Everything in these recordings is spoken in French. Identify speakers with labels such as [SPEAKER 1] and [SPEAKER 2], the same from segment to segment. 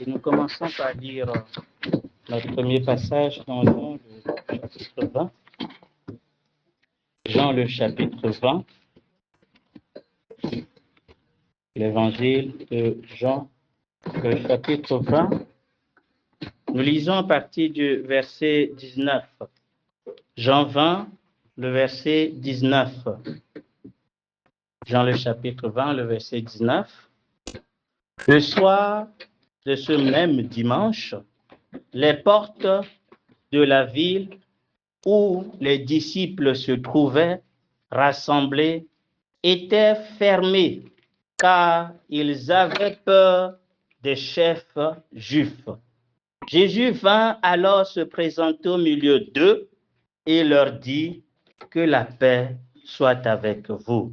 [SPEAKER 1] Et nous commençons par lire notre premier passage dans Jean, le chapitre 20. Jean, le chapitre 20. L'évangile de Jean, le chapitre 20. Nous lisons à partir du verset 19. Jean 20, le verset 19. Jean, le chapitre 20, le verset 19. Le soir de ce même dimanche, les portes de la ville où les disciples se trouvaient rassemblés étaient fermées, car ils avaient peur des chefs juifs. Jésus vint alors se présenter au milieu d'eux et leur dit: que la paix soit avec vous.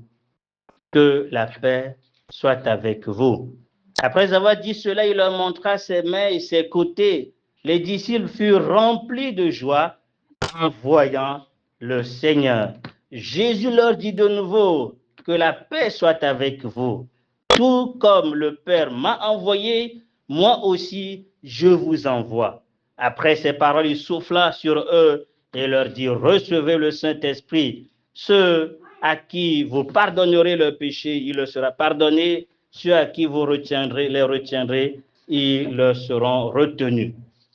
[SPEAKER 1] Que la paix soit avec vous. Après avoir dit cela, il leur montra ses mains et ses côtés. Les disciples furent remplis de joie en voyant le Seigneur. Jésus leur dit de nouveau: que la paix soit avec vous. Tout comme le Père m'a envoyé, moi aussi je vous envoie. Après ces paroles, il souffla sur eux et leur dit: recevez le Saint-Esprit. Ceux à qui vous pardonnerez le péché, il leur sera pardonné. Ceux à qui vous les retiendrez, ils leur seront retenus.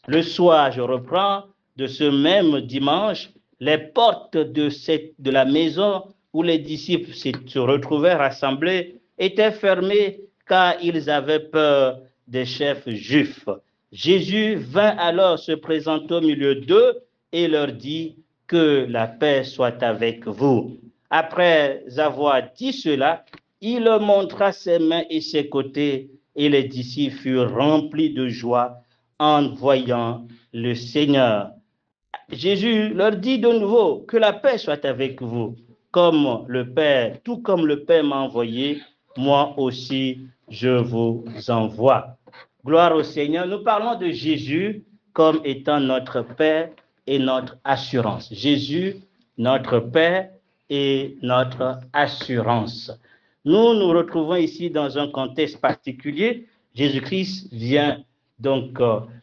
[SPEAKER 1] Le soir, je reprends, de ce même dimanche, les portes de la maison où les disciples se retrouvaient rassemblés étaient fermées, car ils avaient peur des chefs juifs. Jésus vint alors se présenter au milieu d'eux et leur dit: que la paix soit avec vous. Après avoir dit cela, il leur montra ses mains et ses côtés, et les disciples furent remplis de joie en voyant le Seigneur. Jésus leur dit de nouveau: que la paix soit avec vous. Tout comme le Père m'a envoyé, moi aussi je vous envoie. Gloire au Seigneur. Nous parlons de Jésus comme étant notre Père et notre assurance. Jésus, notre Père et notre assurance. Nous nous retrouvons ici dans un contexte particulier. Jésus-Christ vient donc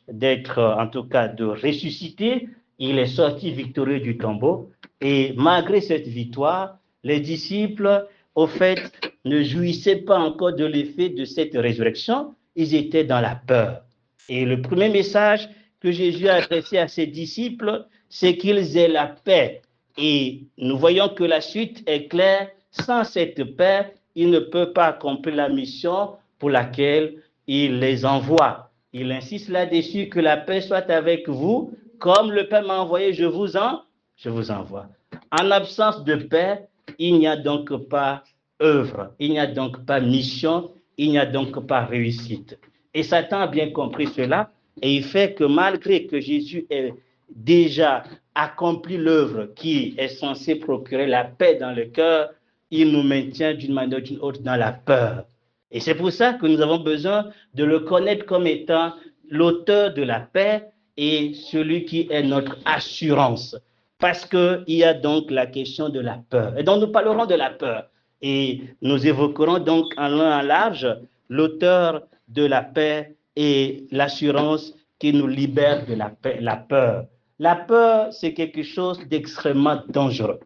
[SPEAKER 1] d'être, en tout cas, de ressusciter. Il est sorti victorieux du tombeau. Et malgré cette victoire, les disciples, au fait, ne jouissaient pas encore de l'effet de cette résurrection. Ils étaient dans la peur. Et le premier message que Jésus a adressé à ses disciples, c'est qu'ils aient la paix. Et nous voyons que la suite est claire. Sans cette paix, il ne peut pas accomplir la mission pour laquelle il les envoie. Il insiste là-dessus: que la paix soit avec vous. Comme le Père m'a envoyé, je vous envoie. En absence de paix, il n'y a donc pas œuvre, il n'y a donc pas mission, il n'y a donc pas réussite. Et Satan a bien compris cela, et il fait que malgré que Jésus ait déjà accompli l'œuvre qui est censée procurer la paix dans le cœur, il nous maintient d'une manière ou d'une autre dans la peur. Et c'est pour ça que nous avons besoin de le connaître comme étant l'auteur de la paix et celui qui est notre assurance. Parce qu'il y a donc la question de la peur. Et donc nous parlerons de la peur. Et nous évoquerons donc en long et en large l'auteur de la paix et l'assurance qui nous libère de la peur. La peur, c'est quelque chose d'extrêmement dangereux.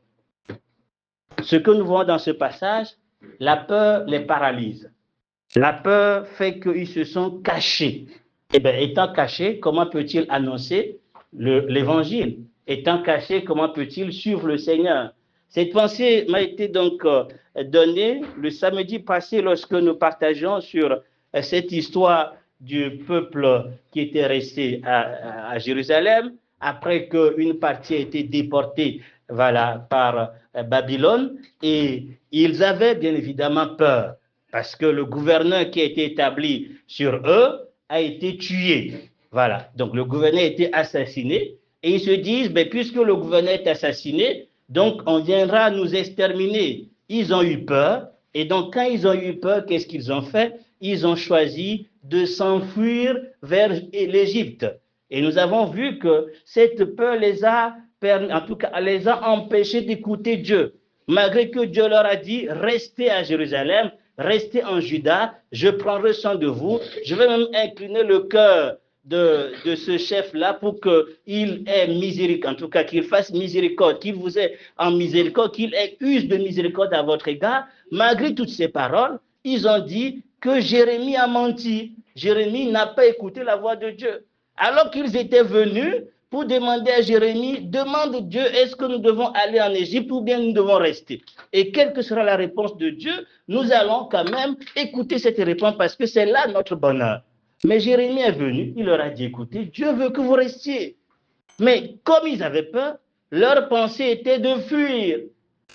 [SPEAKER 1] Ce que nous voyons dans ce passage, la peur les paralyse. La peur fait qu'ils se sont cachés. Eh bien, étant cachés, comment peut-il annoncer l'évangile? Étant caché, comment peut-il suivre le Seigneur? Cette pensée m'a été donc donnée le samedi passé lorsque nous partageons sur cette histoire du peuple qui était resté à Jérusalem après qu'une partie a été déportée par Babylone, et ils avaient bien évidemment peur parce que le gouverneur qui a été établi sur eux a été tué. Voilà, donc le gouverneur a été assassiné. Et ils se disent: puisque le gouverneur est assassiné, donc on viendra nous exterminer. Ils ont eu peur, et donc quand ils ont eu peur, qu'est-ce qu'ils ont fait? Ils ont choisi de s'enfuir vers l'Égypte. Et nous avons vu que cette peur les a empêchés d'écouter Dieu. Malgré que Dieu leur a dit: restez à Jérusalem, restez en Juda, je prendrai soin de vous, je vais même incliner le cœur de ce chef-là pour qu'il ait miséricorde, en tout cas qu'il fasse miséricorde, qu'il vous ait en miséricorde, qu'il use de miséricorde à votre égard. Malgré toutes ces paroles, ils ont dit que Jérémie a menti. Jérémie n'a pas écouté la voix de Dieu. Alors qu'ils étaient venus pour demander à Jérémie, demande Dieu, est-ce que nous devons aller en Égypte ou bien nous devons rester? Et quelle que sera la réponse de Dieu, nous allons quand même écouter cette réponse parce que c'est là notre bonheur. Mais Jérémie est venu, il leur a dit, écoutez, Dieu veut que vous restiez. Mais comme ils avaient peur, leur pensée était de fuir.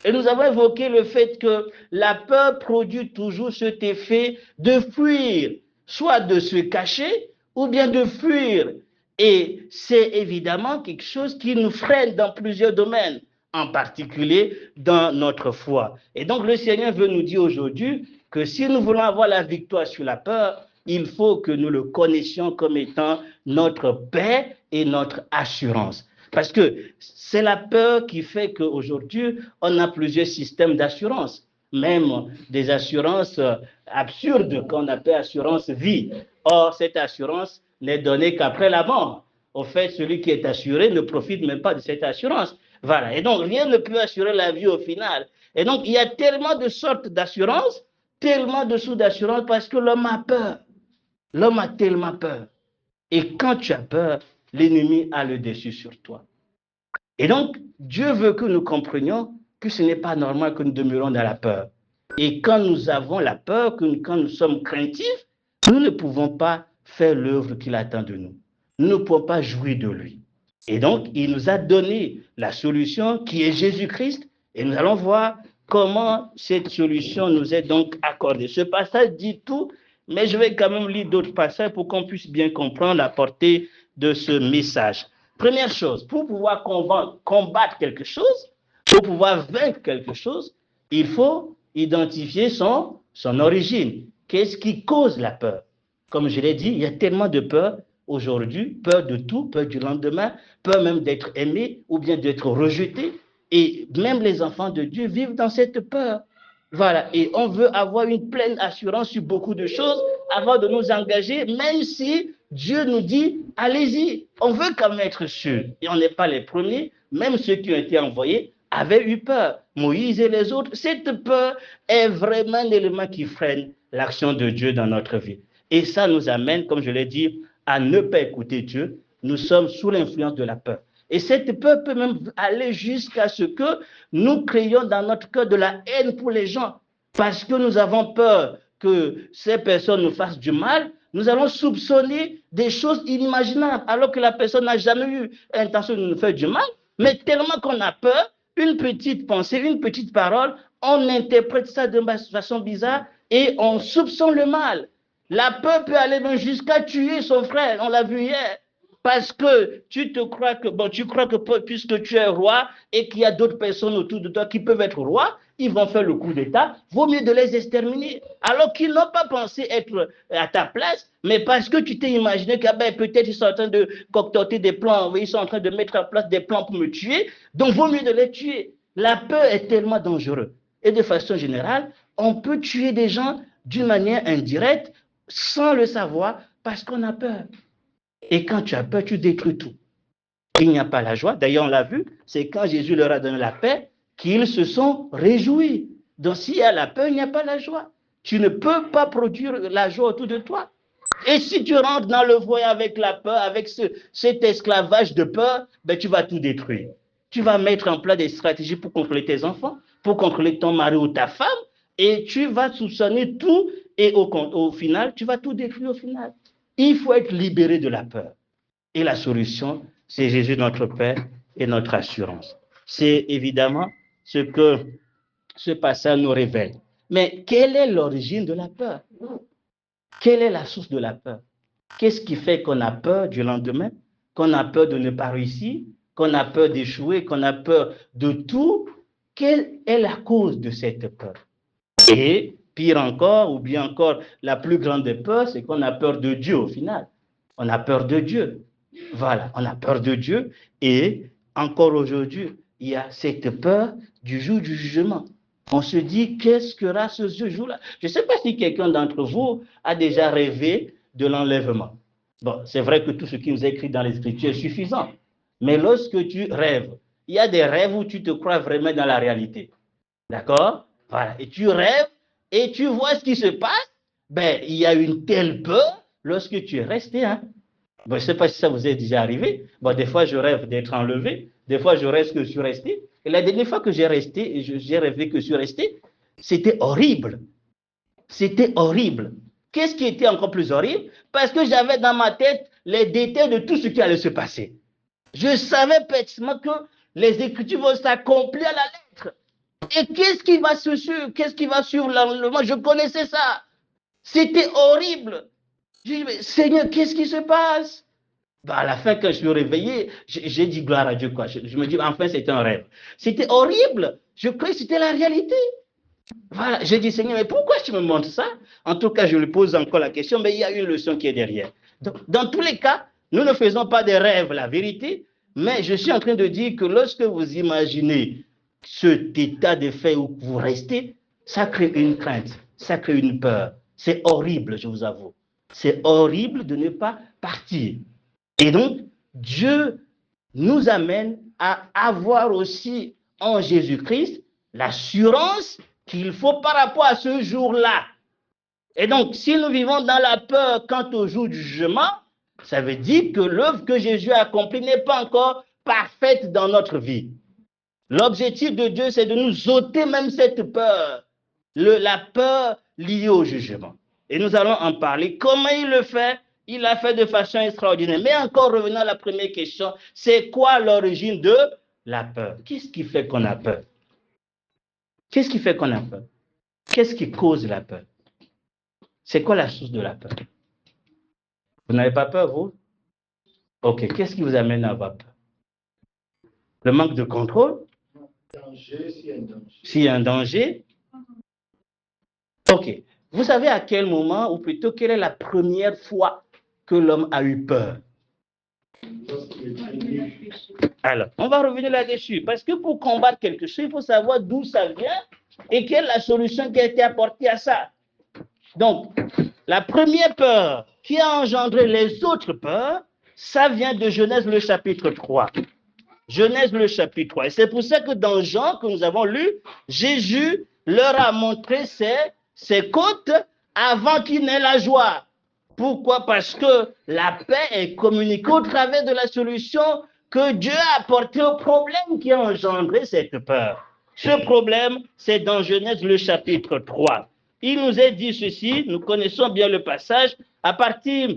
[SPEAKER 1] Et nous avons évoqué le fait que la peur produit toujours cet effet de fuir, soit de se cacher ou bien de fuir. Et c'est évidemment quelque chose qui nous freine dans plusieurs domaines, en particulier dans notre foi. Et donc le Seigneur veut nous dire aujourd'hui que si nous voulons avoir la victoire sur la peur, il faut que nous le connaissions comme étant notre paix et notre assurance. Parce que c'est la peur qui fait qu'aujourd'hui, on a plusieurs systèmes d'assurance, même des assurances absurdes qu'on appelle assurance vie. Or, cette assurance n'est donnée qu'après la mort. Au fait, celui qui est assuré ne profite même pas de cette assurance. Voilà. Et donc, rien ne peut assurer la vie au final. Et donc, il y a tellement de sortes d'assurances, tellement de sous d'assurance parce que l'homme a peur. L'homme a tellement peur. Et quand tu as peur, l'ennemi a le dessus sur toi. Et donc, Dieu veut que nous comprenions que ce n'est pas normal que nous demeurions dans la peur. Et quand nous avons la peur, quand nous sommes craintifs, nous ne pouvons pas faire l'œuvre qu'il attend de nous. Nous ne pouvons pas jouir de lui. Et donc, il nous a donné la solution qui est Jésus-Christ. Et nous allons voir comment cette solution nous est donc accordée. Ce passage dit tout, mais je vais quand même lire d'autres passages pour qu'on puisse bien comprendre la portée de ce message. Première chose, pour pouvoir combattre quelque chose, pour pouvoir vaincre quelque chose, il faut identifier son origine. Qu'est-ce qui cause la peur? Comme je l'ai dit, il y a tellement de peur aujourd'hui, peur de tout, peur du lendemain, peur même d'être aimé ou bien d'être rejeté. Et même les enfants de Dieu vivent dans cette peur. Voilà, et on veut avoir une pleine assurance sur beaucoup de choses avant de nous engager, même si Dieu nous dit, allez-y, on veut quand même être sûr. Et on n'est pas les premiers, même ceux qui ont été envoyés avaient eu peur. Moïse et les autres, cette peur est vraiment un élément qui freine l'action de Dieu dans notre vie. Et ça nous amène, comme je l'ai dit, à ne pas écouter Dieu. Nous sommes sous l'influence de la peur. Et cette peur peut même aller jusqu'à ce que nous créions dans notre cœur de la haine pour les gens. Parce que nous avons peur que ces personnes nous fassent du mal, nous allons soupçonner des choses inimaginables, alors que la personne n'a jamais eu l'intention de nous faire du mal. Mais tellement qu'on a peur, une petite pensée, une petite parole, on interprète ça de façon bizarre et on soupçonne le mal. La peur peut aller même jusqu'à tuer son frère, on l'a vu hier. Parce que tu crois que puisque tu es roi et qu'il y a d'autres personnes autour de toi qui peuvent être rois, ils vont faire le coup d'État, vaut mieux de les exterminer. Alors qu'ils n'ont pas pensé être à ta place, mais parce que tu t'es imaginé que peut-être ils sont en train de concocter des plans, ils sont en train de mettre en place des plans pour me tuer, donc vaut mieux de les tuer. La peur est tellement dangereuse. Et de façon générale, on peut tuer des gens d'une manière indirecte sans le savoir parce qu'on a peur. Et quand tu as peur, tu détruis tout. Il n'y a pas la joie. D'ailleurs, on l'a vu, c'est quand Jésus leur a donné la paix qu'ils se sont réjouis. Donc, s'il y a la peur, il n'y a pas la joie. Tu ne peux pas produire la joie autour de toi. Et si tu rentres dans le foyer avec la peur, avec cet esclavage de peur, ben, tu vas tout détruire. Tu vas mettre en place des stratégies pour contrôler tes enfants, pour contrôler ton mari ou ta femme, et tu vas soupçonner tout, et au final, tu vas tout détruire au final. Il faut être libéré de la peur. Et la solution, c'est Jésus notre Père et notre assurance. C'est évidemment ce que ce passage nous révèle. Mais quelle est l'origine de la peur? Quelle est la source de la peur? Qu'est-ce qui fait qu'on a peur du lendemain, qu'on a peur de ne pas réussir, qu'on a peur d'échouer, qu'on a peur de tout? Quelle est la cause de cette peur? Et pire encore, ou bien encore, la plus grande des peurs, c'est qu'on a peur de Dieu au final. On a peur de Dieu. Voilà, on a peur de Dieu. Et encore aujourd'hui, il y a cette peur du jour du jugement. On se dit, qu'est-ce que sera ce jour-là? Je ne sais pas si quelqu'un d'entre vous a déjà rêvé de l'enlèvement. Bon, c'est vrai que tout ce qui nous est écrit dans les Écritures est suffisant. Mais lorsque tu rêves, il y a des rêves où tu te crois vraiment dans la réalité. D'accord? Voilà. Et tu rêves et tu vois ce qui se passe. Ben, il y a une telle peur lorsque tu es resté. Hein? Bon, je ne sais pas si ça vous est déjà arrivé. Bon, des fois, je rêve d'être enlevé. Des fois, je rêve que je suis resté. Et la dernière fois que j'ai resté, et j'ai rêvé que je suis resté, c'était horrible. C'était horrible. Qu'est-ce qui était encore plus horrible? Parce que j'avais dans ma tête les détails de tout ce qui allait se passer. Je savais pertinemment que les Écritures vont s'accomplir à la lettre. Et qu'est-ce qui va suivre? Qu'est-ce qui va suivre l'enlèvement? Je connaissais ça. C'était horrible. J'ai dit, Seigneur, qu'est-ce qui se passe? Ben à la fin, quand je suis réveillé, j'ai dit gloire à Dieu. Quoi. Je me dis, enfin, c'était un rêve. C'était horrible. Je croyais que c'était la réalité. Voilà, j'ai dit, Seigneur, mais pourquoi tu me montres ça? En tout cas, je lui pose encore la question, mais il y a une leçon qui est derrière. Donc, dans tous les cas, nous ne faisons pas des rêves, la vérité, mais je suis en train de dire que lorsque vous imaginez cet état de fait où vous restez, ça crée une crainte, ça crée une peur. C'est horrible, je vous avoue. C'est horrible de ne pas partir. Et donc, Dieu nous amène à avoir aussi en Jésus-Christ l'assurance qu'il faut par rapport à ce jour-là. Et donc, si nous vivons dans la peur quant au jour du jugement, ça veut dire que l'œuvre que Jésus a accomplie n'est pas encore parfaite dans notre vie. L'objectif de Dieu, c'est de nous ôter même cette peur, la peur liée au jugement. Et nous allons en parler. Comment il le fait? Il l'a fait de façon extraordinaire. Mais encore revenons à la première question, c'est quoi l'origine de la peur? Qu'est-ce qui fait qu'on a peur? Qu'est-ce qui fait qu'on a peur? Qu'est-ce qui cause la peur? C'est quoi la source de la peur? Vous n'avez pas peur, vous? Ok, qu'est-ce qui vous amène à avoir peur? Le manque de contrôle? S'il y a un danger? Ok. Vous savez à quel moment, ou plutôt quelle est la première fois que l'homme a eu peur? Alors, on va revenir là-dessus, parce que pour combattre quelque chose, il faut savoir d'où ça vient et quelle est la solution qui a été apportée à ça. Donc, la première peur qui a engendré les autres peurs, ça vient de Genèse le chapitre 3. Genèse le chapitre 3. Et c'est pour ça que dans Jean, que nous avons lu, Jésus leur a montré ses côtes avant qu'il n'ait la joie. Pourquoi? Parce que la paix est communiquée au travers de la solution que Dieu a apportée au problème qui a engendré cette peur. Ce problème, c'est dans Genèse le chapitre 3. Il nous est dit ceci, nous connaissons bien le passage, à partir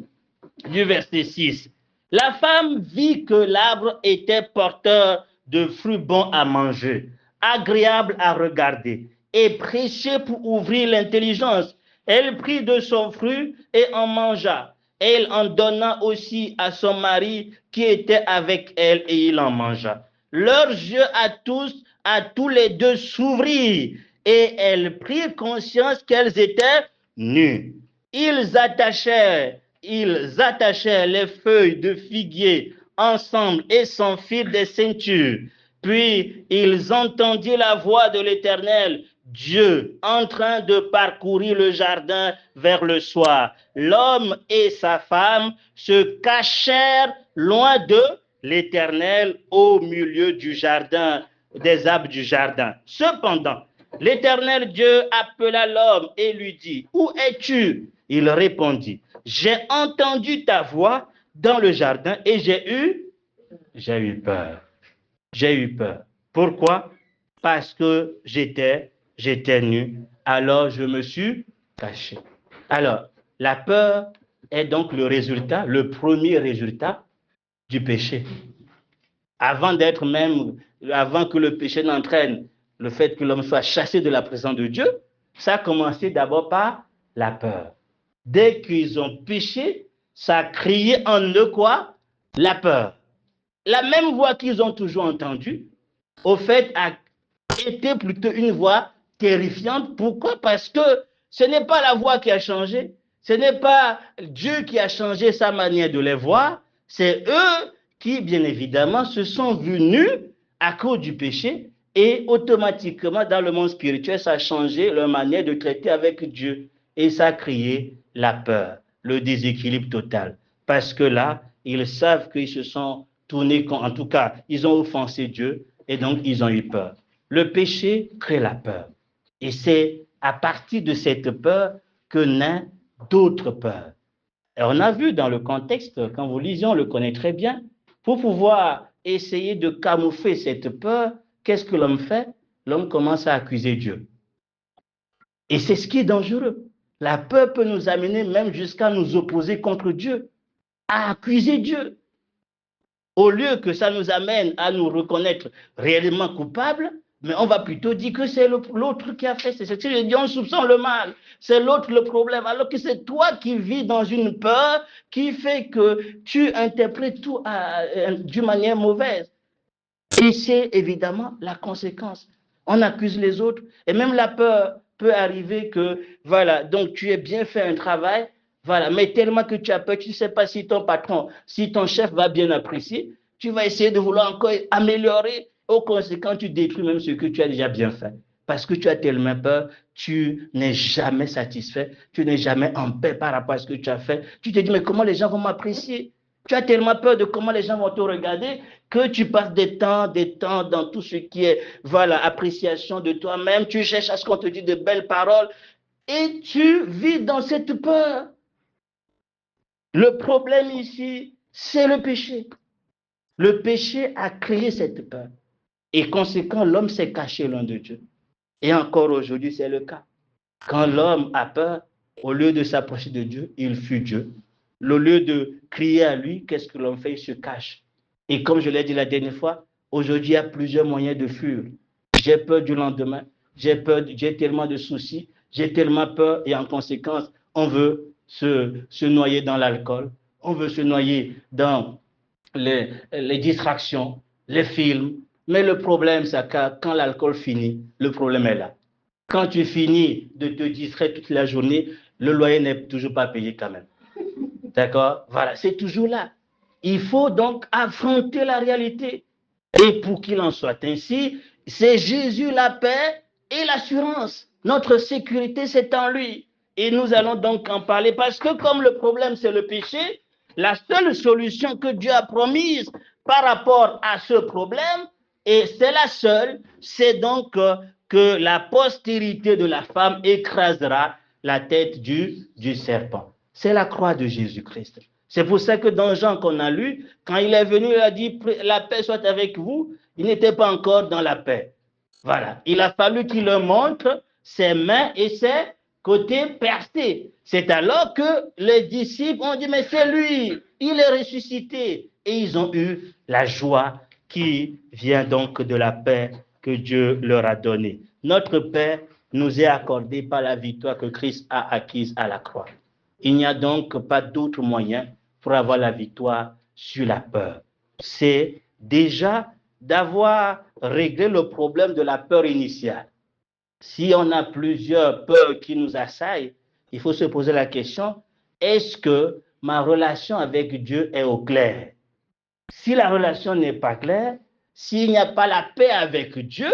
[SPEAKER 1] du verset 6. La femme vit que l'arbre était porteur de fruits bons à manger, agréable à regarder, et prêché pour ouvrir l'intelligence. Elle prit de son fruit et en mangea. Elle en donna aussi à son mari qui était avec elle et il en mangea. Leurs yeux à tous les deux s'ouvrirent et elles prirent conscience qu'elles étaient nues. Ils attachèrent les feuilles de figuier ensemble et s'enfilent des ceintures. Puis ils entendirent la voix de l'Éternel, Dieu, en train de parcourir le jardin vers le soir. L'homme et sa femme se cachèrent loin de l'Éternel au milieu du jardin, des arbres du jardin. Cependant, l'Éternel Dieu appela l'homme et lui dit, où es-tu? Il répondit, j'ai entendu ta voix dans le jardin et j'ai eu peur. J'ai eu peur. Pourquoi? Parce que j'étais nu. Alors je me suis caché. Alors, la peur est donc le premier résultat du péché. Avant que le péché n'entraîne le fait que l'homme soit chassé de la présence de Dieu, ça a commencé d'abord par la peur. Dès qu'ils ont péché, ça a crié en eux quoi? La peur. La même voix qu'ils ont toujours entendue, au fait, a été plutôt une voix terrifiante. Pourquoi? Parce que ce n'est pas la voix qui a changé, ce n'est pas Dieu qui a changé sa manière de les voir, c'est eux qui, bien évidemment, se sont vus nus à cause du péché Et automatiquement, dans le monde spirituel, ça a changé leur manière de traiter avec Dieu. Et ça a créé la peur, le déséquilibre total. Parce que là, ils savent qu'ils se sont tournés, en tout cas, ils ont offensé Dieu et donc ils ont eu peur. Le péché crée la peur. Et c'est à partir de cette peur que naît d'autres peurs. Et on a vu dans le contexte, quand vous lisez, on le connaît très bien, pour pouvoir essayer de camoufler cette peur, qu'est-ce que l'homme fait? L'homme commence à accuser Dieu. Et c'est ce qui est dangereux. La peur peut nous amener même jusqu'à nous opposer contre Dieu, à accuser Dieu. Au lieu que ça nous amène à nous reconnaître réellement coupables, mais on va plutôt dire que c'est l'autre qui a fait. C'est ce que je dis, on soupçonne le mal. C'est l'autre le problème. Alors que c'est toi qui vis dans une peur qui fait que tu interprètes tout d'une manière mauvaise. Et c'est évidemment la conséquence. On accuse les autres. Et même la peur peut arriver que, voilà, donc tu as bien fait un travail, voilà, mais tellement que tu as peur, tu ne sais pas si ton patron, si ton chef va bien apprécier, tu vas essayer de vouloir encore améliorer. Au conséquent, tu détruis même ce que tu as déjà bien fait. Parce que tu as tellement peur, tu n'es jamais satisfait, tu n'es jamais en paix par rapport à ce que tu as fait. Tu te dis, mais comment les gens vont m'apprécier? Tu as tellement peur de comment les gens vont te regarder que tu passes des temps dans tout ce qui est, voilà, appréciation de toi-même. Tu cherches à ce qu'on te dise de belles paroles et tu vis dans cette peur. Le problème ici, c'est le péché. Le péché a créé cette peur. Et conséquent, l'homme s'est caché loin de Dieu. Et encore aujourd'hui, c'est le cas. Quand l'homme a peur, au lieu de s'approcher de Dieu, il fuit Dieu. Au lieu de crier à lui, qu'est-ce que l'homme fait? Il se cache. Et comme je l'ai dit la dernière fois, aujourd'hui, il y a plusieurs moyens de fuir. J'ai peur du lendemain, j'ai tellement de soucis, j'ai tellement peur et en conséquence, on veut se noyer dans l'alcool, on veut se noyer dans les distractions, les films. Mais le problème, c'est que quand l'alcool finit, le problème est là. Quand tu finis de te distraire toute la journée, le loyer n'est toujours pas payé quand même. D'accord? Voilà, c'est toujours là. Il faut donc affronter la réalité. Et pour qu'il en soit ainsi, c'est Jésus la paix et l'assurance. Notre sécurité, c'est en lui. Et nous allons donc en parler parce que comme le problème, c'est le péché, la seule solution que Dieu a promise par rapport à ce problème, et c'est la seule, c'est donc que la postérité de la femme écrasera la tête du serpent. C'est la croix de Jésus-Christ. C'est pour ça que dans Jean qu'on a lu, quand il est venu, il a dit la paix soit avec vous, il n'était pas encore dans la paix. Voilà. Il a fallu qu'il leur montre ses mains et ses côtés percés. C'est alors que les disciples ont dit, mais c'est lui, il est ressuscité. Et ils ont eu la joie qui vient donc de la paix que Dieu leur a donnée. Notre paix nous est accordée par la victoire que Christ a acquise à la croix. Il n'y a donc pas d'autre moyen pour avoir la victoire sur la peur. C'est déjà d'avoir réglé le problème de la peur initiale. Si on a plusieurs peurs qui nous assaillent, il faut se poser la question, est-ce que ma relation avec Dieu est au clair? Si la relation n'est pas claire, s'il n'y a pas la paix avec Dieu,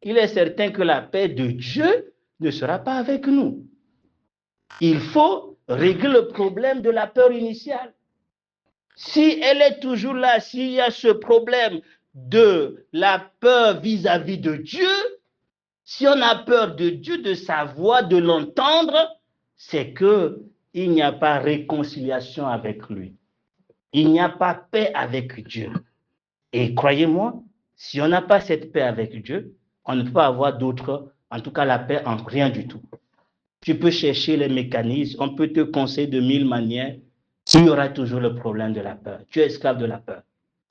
[SPEAKER 1] il est certain que la paix de Dieu ne sera pas avec nous. Il faut régler le problème de la peur initiale. Si elle est toujours là, s'il y a ce problème de la peur vis-à-vis de Dieu, si on a peur de Dieu, de sa voix, de l'entendre, c'est qu'il n'y a pas réconciliation avec lui. Il n'y a pas paix avec Dieu. Et croyez-moi, si on n'a pas cette paix avec Dieu, on ne peut pas avoir d'autre, en tout cas la paix en rien du tout. Tu peux chercher les mécanismes, on peut te conseiller de 1000 manières, il y aura toujours le problème de la peur. Tu es esclave de la peur.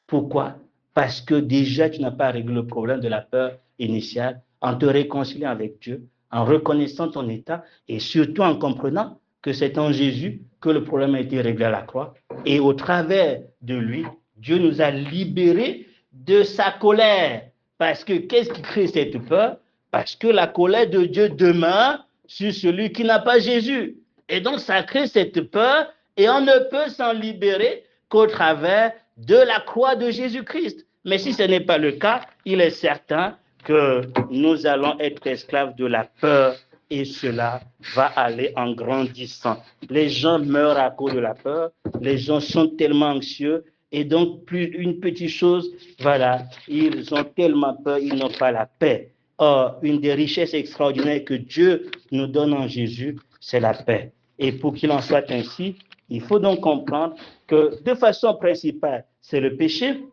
[SPEAKER 1] Pourquoi? Parce que déjà, tu n'as pas réglé le problème de la peur initiale en te réconciliant avec Dieu, en reconnaissant ton état et surtout en comprenant que c'est en Jésus que le problème a été réglé à la croix. Et au travers de lui, Dieu nous a libérés de sa colère. Parce que qu'est-ce qui crée cette peur? Parce que la colère de Dieu demeure sur celui qui n'a pas Jésus. Et donc, ça crée cette peur et on ne peut s'en libérer qu'au travers de la croix de Jésus-Christ. Mais si ce n'est pas le cas, il est certain que nous allons être esclaves de la peur et cela va aller en grandissant. Les gens meurent à cause de la peur, les gens sont tellement anxieux et donc plus une petite chose, voilà, ils ont tellement peur, ils n'ont pas la paix. Or, une des richesses extraordinaires que Dieu nous donne en Jésus, c'est la paix. Et pour qu'il en soit ainsi, il faut donc comprendre que de façon principale, c'est le péché.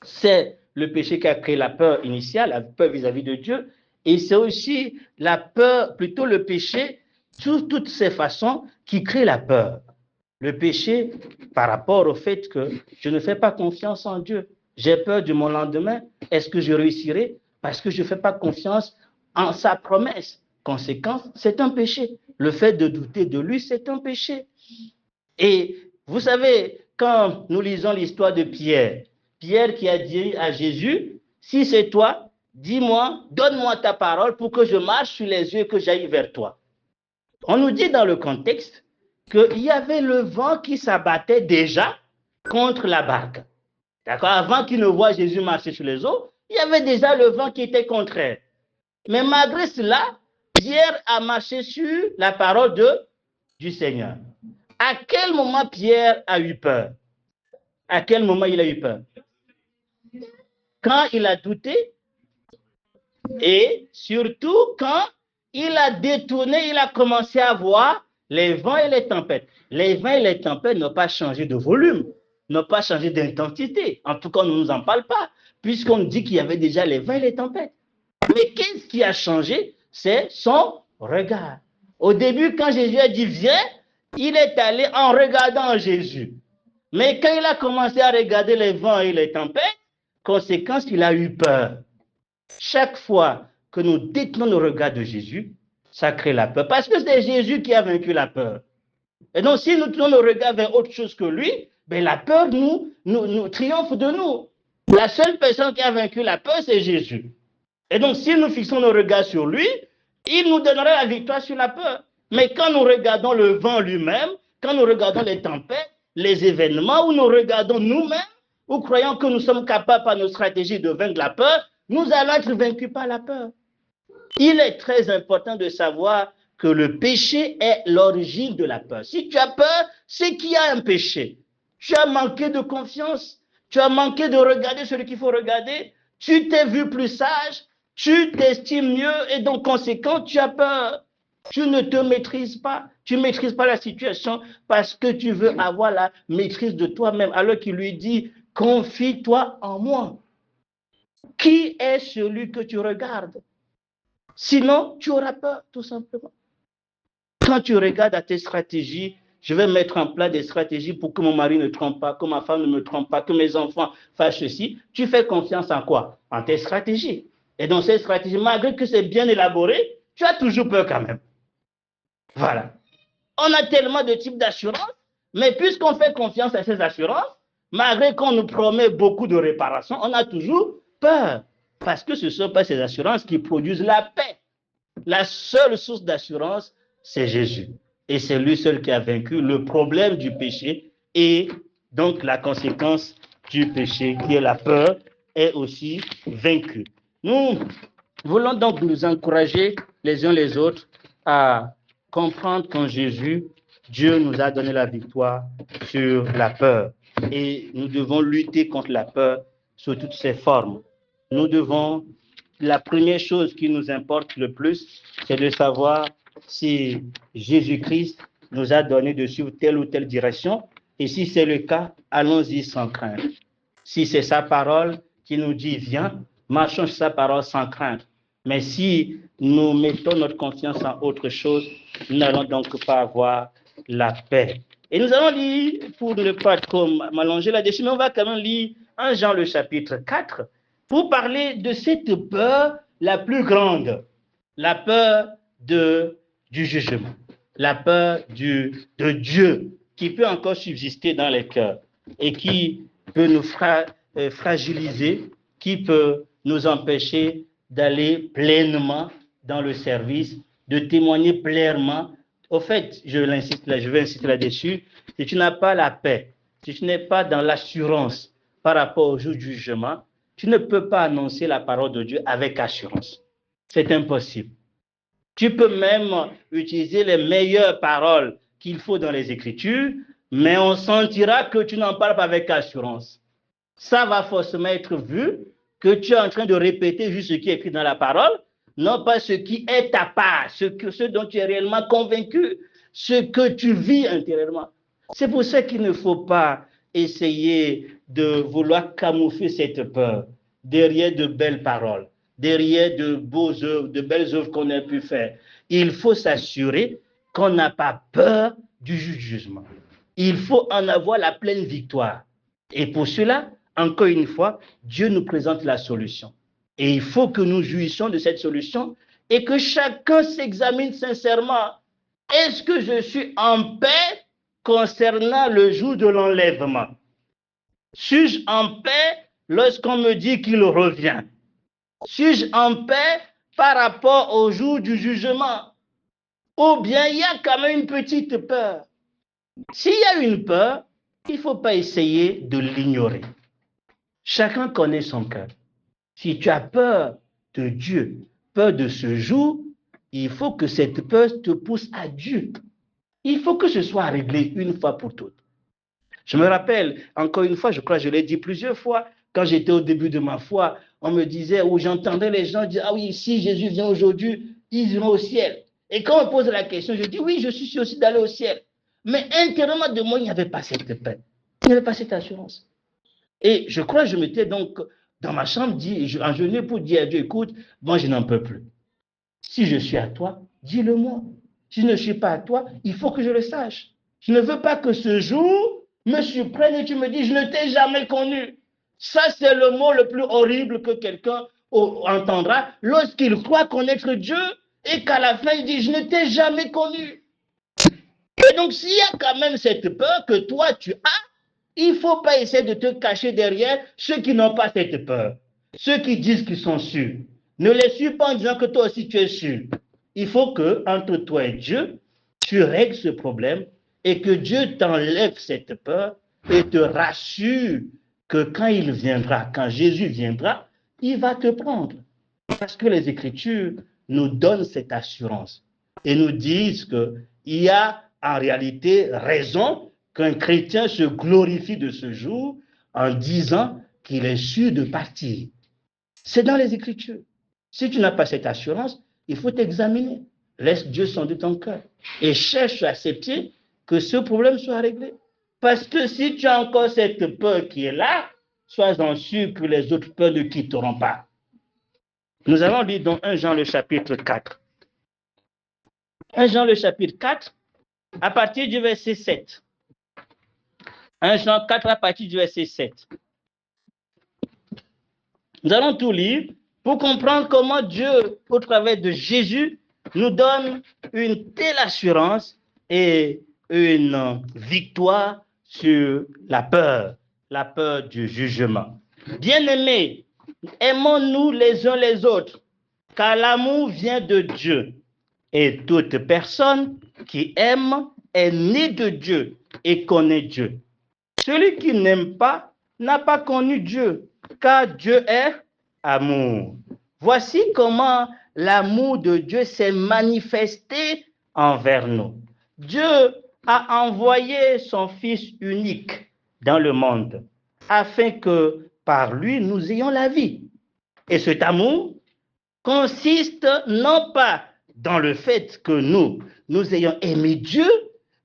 [SPEAKER 1] C'est le péché qui a créé la peur initiale, la peur vis-à-vis de Dieu. Et c'est aussi la peur, plutôt le péché, sous toutes ces façons qui créent la peur. Le péché par rapport au fait que je ne fais pas confiance en Dieu. J'ai peur de mon lendemain. Est-ce que je réussirai? Parce que je ne fais pas confiance en sa promesse. Conséquence, c'est un péché. Le fait de douter de lui, c'est un péché. Et vous savez, quand nous lisons l'histoire de Pierre, Pierre qui a dit à Jésus, si c'est toi, dis-moi, donne-moi ta parole pour que je marche sur les yeux et que j'aille vers toi. On nous dit dans le contexte qu'il y avait le vent qui s'abattait déjà contre la barque. D'accord? Avant qu'il ne voie Jésus marcher sur les eaux, il y avait déjà le vent qui était contraire. Mais malgré cela, Pierre a marché sur la parole du Seigneur. À quel moment Pierre a eu peur? À quel moment il a eu peur? Quand il a douté et surtout quand il a détourné, il a commencé à voir les vents et les tempêtes. Les vents et les tempêtes n'ont pas changé de volume, n'ont pas changé d'intensité. En tout cas, on ne nous en parle pas, puisqu'on dit qu'il y avait déjà les vents et les tempêtes. Mais qu'est-ce qui a changé? C'est son regard. Au début, quand Jésus a dit viens, il est allé en regardant Jésus. Mais quand il a commencé à regarder les vents et les tempêtes, conséquence, il a eu peur. Chaque fois que nous détenons le regard de Jésus, ça crée la peur. Parce que c'est Jésus qui a vaincu la peur. Et donc, si nous tenons le regard vers autre chose que lui, ben, la peur nous triomphe de nous. La seule personne qui a vaincu la peur, c'est Jésus. Et donc, si nous fixons nos regards sur lui, il nous donnera la victoire sur la peur. Mais quand nous regardons le vent lui-même, quand nous regardons les tempêtes, les événements, où nous regardons nous-mêmes, ou croyons que nous sommes capables par nos stratégies de vaincre la peur, nous allons être vaincus par la peur. Il est très important de savoir que le péché est l'origine de la peur. Si tu as peur, c'est qu'il y a un péché. Tu as manqué de confiance, tu as manqué de regarder celui qu'il faut regarder, tu t'es vu plus sage, tu t'estimes mieux et donc conséquent, tu as peur. Tu ne te maîtrises pas, tu ne maîtrises pas la situation parce que tu veux avoir la maîtrise de toi-même alors qu'il lui dit, confie-toi en moi. Qui est celui que tu regardes? Sinon, tu auras peur, tout simplement. Quand tu regardes à tes stratégies, je vais mettre en place des stratégies pour que mon mari ne trompe pas, que ma femme ne me trompe pas, que mes enfants fassent ceci. Tu fais confiance en quoi? En tes stratégies. Et dans ces stratégies, malgré que c'est bien élaboré, tu as toujours peur quand même. Voilà. On a tellement de types d'assurances, mais puisqu'on fait confiance à ces assurances, malgré qu'on nous promet beaucoup de réparations, on a toujours peur. Parce que ce ne sont pas ces assurances qui produisent la paix. La seule source d'assurance, c'est Jésus. Et c'est lui seul qui a vaincu le problème du péché et donc la conséquence du péché, qui est la peur, est aussi vaincue. Nous voulons donc nous encourager les uns les autres à comprendre qu'en Jésus, Dieu nous a donné la victoire sur la peur. Et nous devons lutter contre la peur sous toutes ses formes. Nous devons, la première chose qui nous importe le plus, c'est de savoir si Jésus-Christ nous a donné de suivre telle ou telle direction. Et si c'est le cas, allons-y sans crainte. Si c'est sa parole qui nous dit viens, marchons sur sa parole sans crainte. Mais si nous mettons notre confiance en autre chose, nous n'allons donc pas avoir la paix. Et nous allons lire, pour ne pas trop m'allonger là-dessus, mais on va quand même lire 1 Jean le chapitre 4 pour parler de cette peur la plus grande, la peur du jugement, la peur de Dieu qui peut encore subsister dans les cœurs et qui peut nous fragiliser, qui peut nous empêcher d'aller pleinement dans le service, de témoigner pleinement. Au fait, je vais insister là-dessus, si tu n'as pas la paix, si tu n'es pas dans l'assurance par rapport au jour du jugement, tu ne peux pas annoncer la parole de Dieu avec assurance. C'est impossible. Tu peux même utiliser les meilleures paroles qu'il faut dans les Écritures, mais on sentira que tu n'en parles pas avec assurance. Ça va forcément être vu que tu es en train de répéter juste ce qui est écrit dans la parole, non pas ce qui est ta part, ce dont tu es réellement convaincu, ce que tu vis intérieurement. C'est pour ça qu'il ne faut pas essayer de vouloir camoufler cette peur derrière de belles paroles, derrière de beaux œuvres, de belles œuvres qu'on a pu faire. Il faut s'assurer qu'on n'a pas peur du jugement. Il faut en avoir la pleine victoire. Et pour cela, encore une fois, Dieu nous présente la solution. Et il faut que nous jouissions de cette solution et que chacun s'examine sincèrement. Est-ce que je suis en paix concernant le jour de l'enlèvement? Suis-je en paix lorsqu'on me dit qu'il revient? Suis-je en paix par rapport au jour du jugement? Ou bien il y a quand même une petite peur? S'il y a une peur, il ne faut pas essayer de l'ignorer. Chacun connaît son cœur. Si tu as peur de Dieu, peur de ce jour, il faut que cette peur te pousse à Dieu. Il faut que ce soit réglé une fois pour toutes. Je me rappelle, encore une fois, je crois que je l'ai dit plusieurs fois, quand j'étais au début de ma foi, on me disait, ou j'entendais les gens dire, ah oui, si Jésus vient aujourd'hui, ils iront au ciel. Et quand on pose la question, je dis, oui, je suis sûr aussi d'aller au ciel. Mais intérieurement de moi, il n'y avait pas cette paix. Il n'y avait pas cette assurance. Et je crois que je m'étais donc dans ma chambre dit, en jeûnant pour dire à Dieu, écoute, moi je n'en peux plus. Si je suis à toi, dis-le-moi. Si je ne suis pas à toi, il faut que je le sache. Je ne veux pas que ce jour me surprenne et tu me dis, je ne t'ai jamais connu. Ça, c'est le mot le plus horrible que quelqu'un entendra lorsqu'il croit connaître Dieu et qu'à la fin, il dit, je ne t'ai jamais connu. Et donc, s'il y a quand même cette peur que toi, tu as, il ne faut pas essayer de te cacher derrière ceux qui n'ont pas cette peur. Ceux qui disent qu'ils sont sûrs. Ne les suis pas en disant que toi aussi tu es sûr. Il faut que, entre toi et Dieu, tu règles ce problème et que Dieu t'enlève cette peur et te rassure que quand il viendra, quand Jésus viendra, il va te prendre. Parce que les Écritures nous donnent cette assurance et nous disent qu'il y a en réalité raison qu'un chrétien se glorifie de ce jour en disant qu'il est sûr de partir. C'est dans les Écritures. Si tu n'as pas cette assurance, il faut t'examiner. Laisse Dieu sonder ton cœur et cherche à accepter que ce problème soit réglé. Parce que si tu as encore cette peur qui est là, sois-en sûr que les autres peurs ne quitteront pas. Nous allons lire dans 1 Jean le chapitre 4. 1 Jean le chapitre 4, à partir du verset 7. 1 Jean 4 à partir du verset 7. Nous allons tout lire pour comprendre comment Dieu, au travers de Jésus, nous donne une telle assurance et une victoire sur la peur du jugement. Bien-aimés, aimons-nous les uns les autres, car l'amour vient de Dieu. Et toute personne qui aime est née de Dieu et connaît Dieu. Celui qui n'aime pas n'a pas connu Dieu, car Dieu est amour. Voici comment l'amour de Dieu s'est manifesté envers nous. Dieu a envoyé son Fils unique dans le monde, afin que par lui nous ayons la vie. Et cet amour consiste non pas dans le fait que nous ayons aimé Dieu,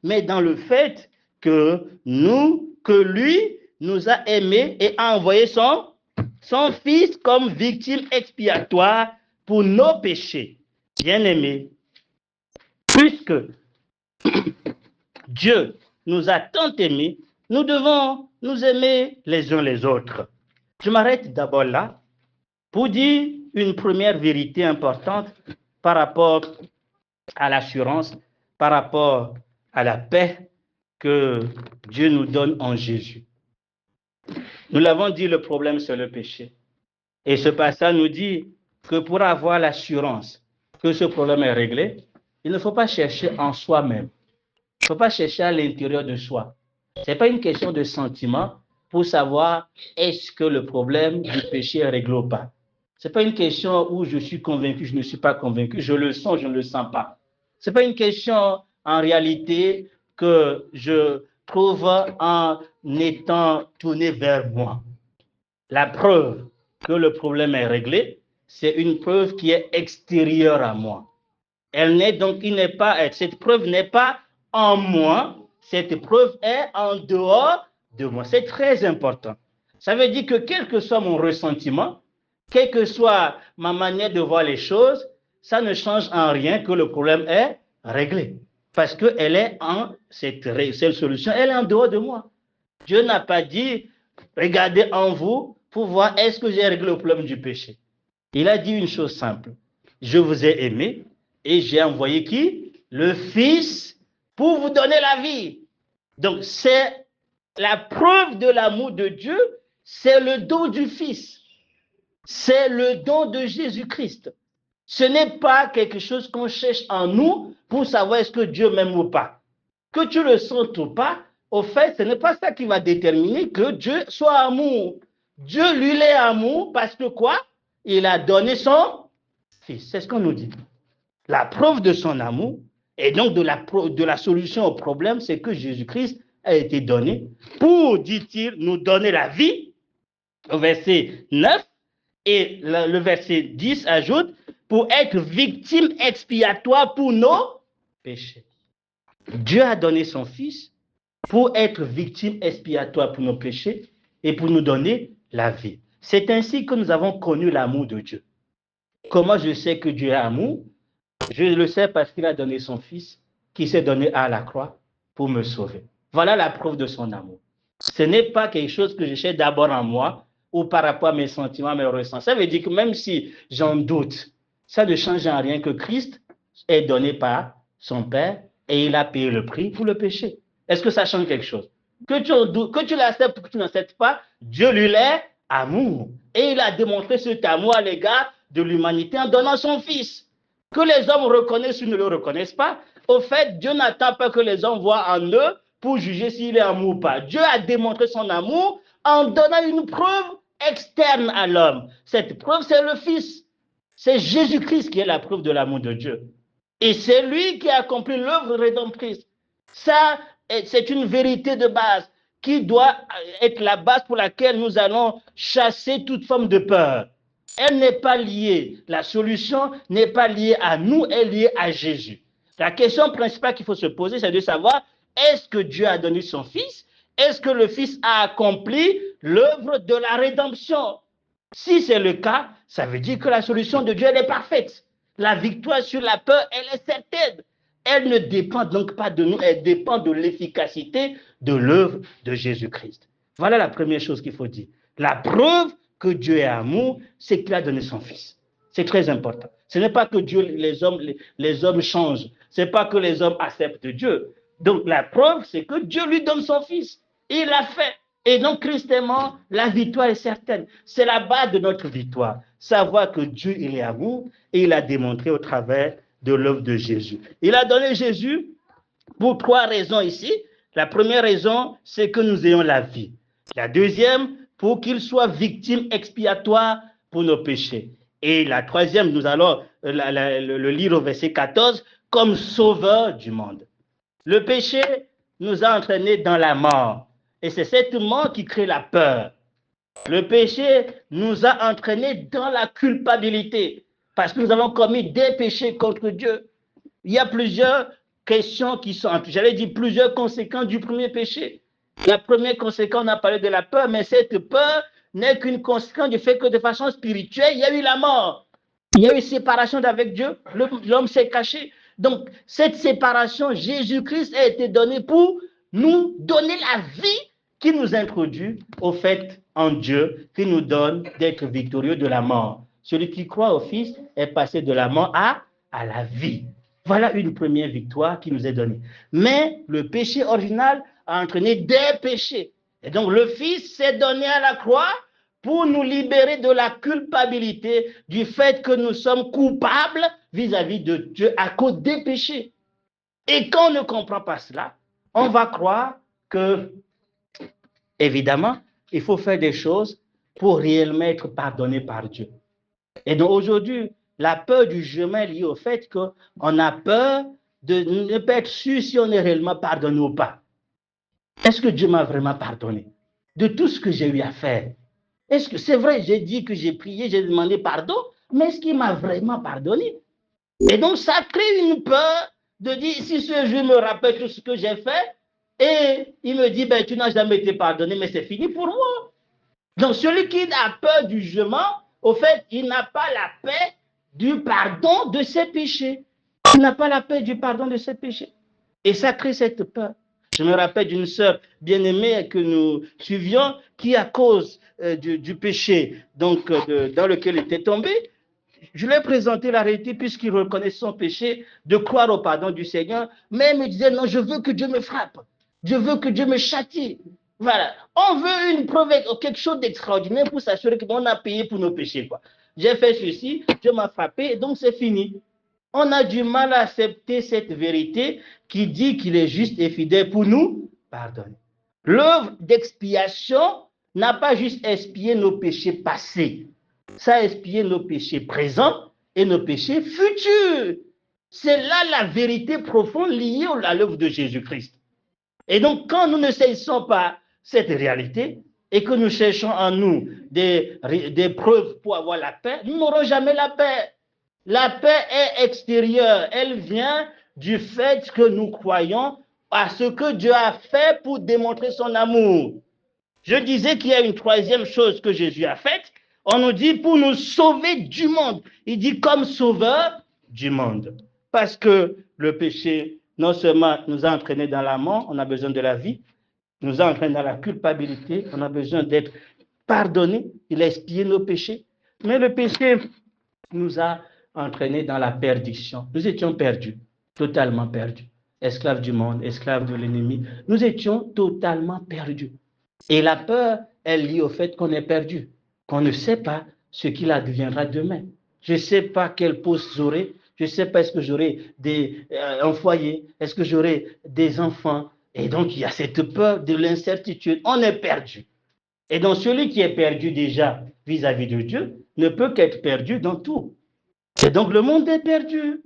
[SPEAKER 1] mais dans le fait que lui nous a aimés et a envoyé son Fils comme victime expiatoire pour nos péchés. Bien-aimés, puisque Dieu nous a tant aimés, nous devons nous aimer les uns les autres. Je m'arrête d'abord là pour dire une première vérité importante par rapport à l'assurance, par rapport à la paix que Dieu nous donne en Jésus. Nous l'avons dit, le problème, c'est le péché. Et ce passage nous dit que pour avoir l'assurance que ce problème est réglé, il ne faut pas chercher en soi-même. Il ne faut pas chercher à l'intérieur de soi. Ce n'est pas une question de sentiment pour savoir est-ce que le problème du péché est réglé ou pas. Ce n'est pas une question où je suis convaincu, je ne suis pas convaincu, je le sens, je ne le sens pas. Ce n'est pas une question en réalité que je trouve en étant tourné vers moi. La preuve que le problème est réglé, c'est une preuve qui est extérieure à moi. Cette preuve n'est pas en moi, cette preuve est en dehors de moi. C'est très important. Ça veut dire que quel que soit mon ressentiment, quelle que soit ma manière de voir les choses, ça ne change en rien que le problème est réglé. Parce que cette solution, elle est en dehors de moi. Dieu n'a pas dit, regardez en vous pour voir est-ce que j'ai réglé le problème du péché. Il a dit une chose simple. Je vous ai aimé et j'ai envoyé qui? Le Fils pour vous donner la vie. Donc, c'est la preuve de l'amour de Dieu, c'est le don du Fils. C'est le don de Jésus-Christ. Ce n'est pas quelque chose qu'on cherche en nous pour savoir est-ce que Dieu m'aime ou pas. Que tu le sentes ou pas, au fait, ce n'est pas ça qui va déterminer que Dieu soit amour. Dieu, lui, il est amour parce que quoi? Il a donné son Fils. C'est ce qu'on nous dit. La preuve de son amour et donc de la solution au problème, c'est que Jésus-Christ a été donné pour, dit-il, nous donner la vie. Au verset 9 et le verset 10 ajoute, pour être victime expiatoire pour nos péchés. Dieu a donné son Fils pour être victime expiatoire pour nos péchés et pour nous donner la vie. C'est ainsi que nous avons connu l'amour de Dieu. Comment je sais que Dieu est amour? Je le sais parce qu'il a donné son Fils qui s'est donné à la croix pour me sauver. Voilà la preuve de son amour. Ce n'est pas quelque chose que je cherche d'abord en moi ou par rapport à mes sentiments, mes ressentiments. Ça veut dire que même si j'en doute, ça ne change en rien que Christ est donné par son Père et il a payé le prix pour le péché. Est-ce que ça change quelque chose? Que tu l'acceptes ou que tu n'acceptes pas, Dieu lui est amour. Et il a démontré cet amour à l'égard de l'humanité en donnant son Fils. Que les hommes reconnaissent ou ne le reconnaissent pas, au fait, Dieu n'attend pas que les hommes voient en eux pour juger s'il est amour ou pas. Dieu a démontré son amour en donnant une preuve externe à l'homme. Cette preuve, c'est le Fils. C'est Jésus-Christ qui est la preuve de l'amour de Dieu. Et c'est lui qui a accompli l'œuvre rédemptrice. Ça, c'est une vérité de base qui doit être la base pour laquelle nous allons chasser toute forme de peur. Elle n'est pas liée, la solution n'est pas liée à nous, elle est liée à Jésus. La question principale qu'il faut se poser, c'est de savoir, est-ce que Dieu a donné son Fils? Est-ce que le Fils a accompli l'œuvre de la rédemption? Si c'est le cas, ça veut dire que la solution de Dieu, elle est parfaite. La victoire sur la peur, elle est certaine. Elle ne dépend donc pas de nous, elle dépend de l'efficacité de l'œuvre de Jésus-Christ. Voilà la première chose qu'il faut dire. La preuve que Dieu est amour, c'est qu'il a donné son Fils. C'est très important. Ce n'est pas que Dieu, les hommes changent. Ce n'est pas que les hommes acceptent Dieu. Donc la preuve, c'est que Dieu lui donne son Fils. Il l'a fait. Et donc, tristement, la victoire est certaine. C'est la base de notre victoire. Savoir que Dieu, il est amour et il a démontré au travers de l'œuvre de Jésus. Il a donné Jésus pour 3 raisons ici. La première raison, c'est que nous ayons la vie. La deuxième, pour qu'il soit victime expiatoire pour nos péchés. Et la troisième, nous allons le lire au verset 14, comme sauveur du monde. Le péché nous a entraînés dans la mort. Et c'est cette mort qui crée la peur. Le péché nous a entraînés dans la culpabilité parce que nous avons commis des péchés contre Dieu. Il y a plusieurs questions qui sont, j'allais dire plusieurs conséquences du premier péché. La première conséquence, on a parlé de la peur, mais cette peur n'est qu'une conséquence du fait que de façon spirituelle, il y a eu la mort. Il y a eu séparation d'avec Dieu, l'homme s'est caché. Donc, cette séparation, Jésus-Christ a été donné pour nous donner la vie qui nous introduit au fait en Dieu, qui nous donne d'être victorieux de la mort. Celui qui croit au Fils est passé de la mort à la vie. Voilà une première victoire qui nous est donnée. Mais le péché original a entraîné des péchés. Et donc le Fils s'est donné à la croix pour nous libérer de la culpabilité du fait que nous sommes coupables vis-à-vis de Dieu à cause des péchés. Et quand on ne comprend pas cela, on va croire que, évidemment, il faut faire des choses pour réellement être pardonné par Dieu. Et donc aujourd'hui, la peur du jugement est liée au fait qu'on a peur de ne pas être sûr si on est réellement pardonné ou pas. Est-ce que Dieu m'a vraiment pardonné de tout ce que j'ai eu à faire? Est-ce que c'est vrai, j'ai dit que j'ai prié, j'ai demandé pardon, mais est-ce qu'il m'a vraiment pardonné? Et donc ça crée une peur de dire, si ce jour me rappelle tout ce que j'ai fait, et il me dit, ben, tu n'as jamais été pardonné, mais c'est fini pour moi. Donc celui qui a peur du jugement, au fait, il n'a pas la paix du pardon de ses péchés. Il n'a pas la paix du pardon de ses péchés. Et ça crée cette peur. Je me rappelle d'une sœur bien-aimée que nous suivions qui, à cause du péché dans lequel il était tombé, je lui ai présenté la réalité puisqu'il reconnaît son péché, de croire au pardon du Seigneur, mais il me disait, non, je veux que Dieu me frappe. Je veux que Dieu me châtie. Voilà. On veut une preuve, quelque chose d'extraordinaire pour s'assurer qu'on a payé pour nos péchés, quoi. J'ai fait ceci, Dieu m'a frappé, et donc c'est fini. On a du mal à accepter cette vérité qui dit qu'il est juste et fidèle pour nous pardonner. L'œuvre d'expiation n'a pas juste expié nos péchés passés, ça a expié nos péchés présents et nos péchés futurs. C'est là la vérité profonde liée à l'œuvre de Jésus-Christ. Et donc, quand nous ne saisissons pas cette réalité et que nous cherchons en nous des preuves pour avoir la paix, nous n'aurons jamais la paix. La paix est extérieure. Elle vient du fait que nous croyons à ce que Dieu a fait pour démontrer son amour. Je disais qu'il y a une troisième chose que Jésus a faite. On nous dit pour nous sauver du monde. Il dit comme sauveur du monde. Parce que le péché, non seulement nous a entraînés dans la mort, on a besoin de la vie, nous a entraînés dans la culpabilité, on a besoin d'être pardonné, il a expié nos péchés. Mais le péché nous a entraînés dans la perdition. Nous étions perdus, totalement perdus. Esclaves du monde, esclaves de l'ennemi. Nous étions totalement perdus. Et la peur est liée au fait qu'on est perdu, qu'on ne sait pas ce qu'il adviendra demain. Je ne sais pas quel poste j'aurai, je ne sais pas est-ce que j'aurai un foyer, est-ce que j'aurai des enfants. Et donc il y a cette peur de l'incertitude, on est perdu. Et donc celui qui est perdu déjà vis-à-vis de Dieu ne peut qu'être perdu dans tout. Et donc le monde est perdu.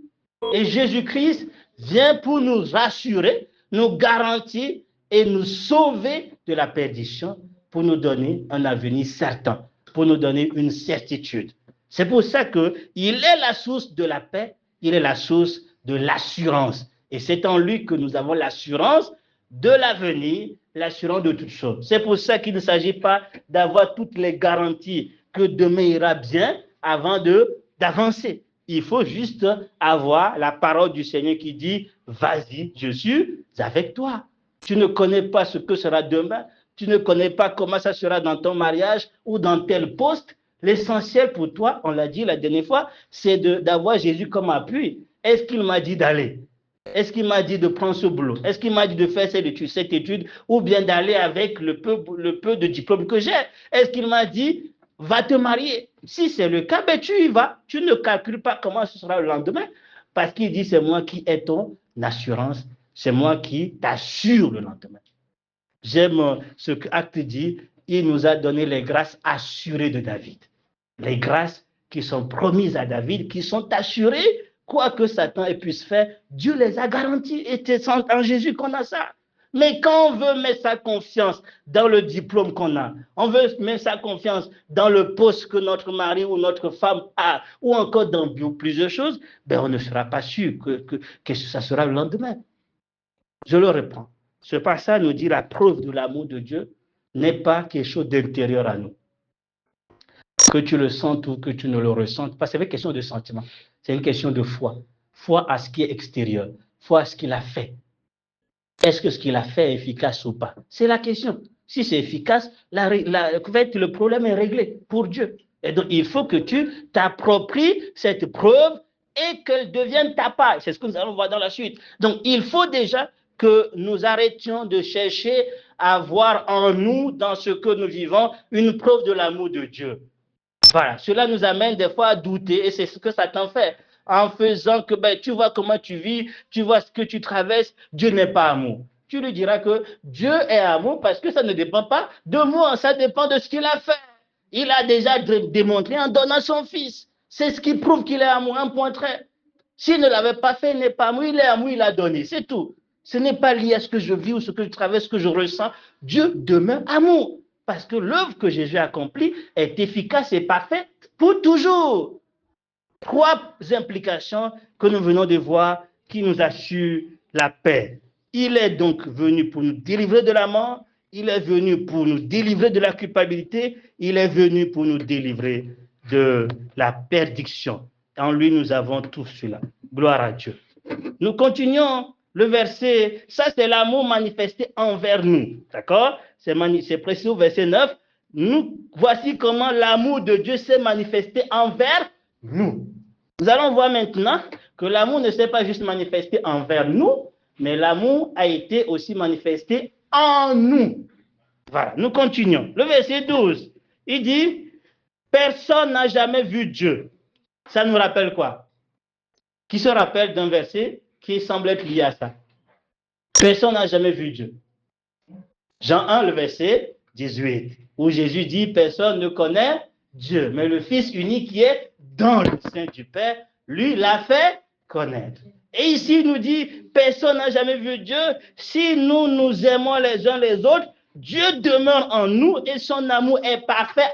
[SPEAKER 1] Et Jésus-Christ vient pour nous rassurer, nous garantir et nous sauver de la perdition, pour nous donner un avenir certain, pour nous donner une certitude. C'est pour ça qu'il est la source de la paix, il est la source de l'assurance. Et c'est en lui que nous avons l'assurance de l'avenir, l'assurance de toutes choses. C'est pour ça qu'il ne s'agit pas d'avoir toutes les garanties que demain ira bien avant d'avancer. Il faut juste avoir la parole du Seigneur qui dit, vas-y, je suis avec toi. Tu ne connais pas ce que sera demain. Tu ne connais pas comment ça sera dans ton mariage ou dans tel poste. L'essentiel pour toi, on l'a dit la dernière fois, c'est d'avoir Jésus comme appui. Est-ce qu'il m'a dit d'aller? Est-ce qu'il m'a dit de prendre ce boulot? Est-ce qu'il m'a dit de faire cette étude ou bien d'aller avec le peu de diplôme que j'ai? Est-ce qu'il m'a dit, va te marier? Si c'est le cas, ben tu y vas. Tu ne calcules pas comment ce sera le lendemain parce qu'il dit, c'est moi qui ai ton assurance. C'est moi qui t'assure le lendemain. J'aime ce que Acte dit, il nous a donné les grâces assurées de David. Les grâces qui sont promises à David, qui sont assurées, quoi que Satan puisse faire, Dieu les a garanties et c'est en Jésus qu'on a ça. Mais quand on veut mettre sa confiance dans le diplôme qu'on a, on veut mettre sa confiance dans le poste que notre mari ou notre femme a, ou encore dans plusieurs choses, ben on ne sera pas sûr que ça sera le lendemain. Je le reprends. Ce passage nous dit la preuve de l'amour de Dieu n'est pas quelque chose d'intérieur à nous. Que tu le sentes ou que tu ne le ressentes, parce que c'est une question de sentiment. C'est une question de foi. Foi à ce qui est extérieur. Foi à ce qu'il a fait. Est-ce que ce qu'il a fait est efficace ou pas? C'est la question. Si c'est efficace, le problème est réglé pour Dieu. Et donc, il faut que tu t'appropries cette preuve et qu'elle devienne ta part. C'est ce que nous allons voir dans la suite. Donc, il faut déjà que nous arrêtions de chercher à voir en nous, dans ce que nous vivons, une preuve de l'amour de Dieu. Voilà, cela nous amène des fois à douter et c'est ce que Satan fait. En faisant que tu vois comment tu vis, tu vois ce que tu traverses, Dieu n'est pas amour. tu lui diras que Dieu est amour parce que ça ne dépend pas de moi, ça dépend de ce qu'il a fait. Il a déjà démontré en donnant son fils. C'est ce qui prouve qu'il est amour, un point trait. S'il ne l'avait pas fait, il n'est pas amour, il est amour, il a donné, c'est tout. Ce n'est pas lié à ce que je vis ou ce que je traverse, ce que je ressens. Dieu demeure amour parce que l'œuvre que Jésus a accomplie est efficace et parfaite pour toujours. Trois implications que nous venons de voir qui nous assurent la paix. Il est donc venu pour nous délivrer de la mort, il est venu pour nous délivrer de la culpabilité, il est venu pour nous délivrer de la perdition. En lui, nous avons tout cela. Gloire à Dieu. Nous continuons le verset, ça c'est l'amour manifesté envers nous, d'accord? C'est précisé au verset 9. Nous, voici comment l'amour de Dieu s'est manifesté envers nous. Nous allons voir maintenant que l'amour ne s'est pas juste manifesté envers nous, mais l'amour a été aussi manifesté en nous. Voilà, nous continuons. Le verset 12, il dit, personne n'a jamais vu Dieu. Ça nous rappelle quoi? Qui se rappelle d'un verset qui semble être lié à ça? Personne n'a jamais vu Dieu. Jean 1, le verset 18, où Jésus dit, personne ne connaît Dieu, mais le Fils unique qui est dans le sein du Père, lui l'a fait connaître. Et ici, il nous dit, personne n'a jamais vu Dieu. Si nous nous aimons les uns les autres, Dieu demeure en nous et son amour est parfait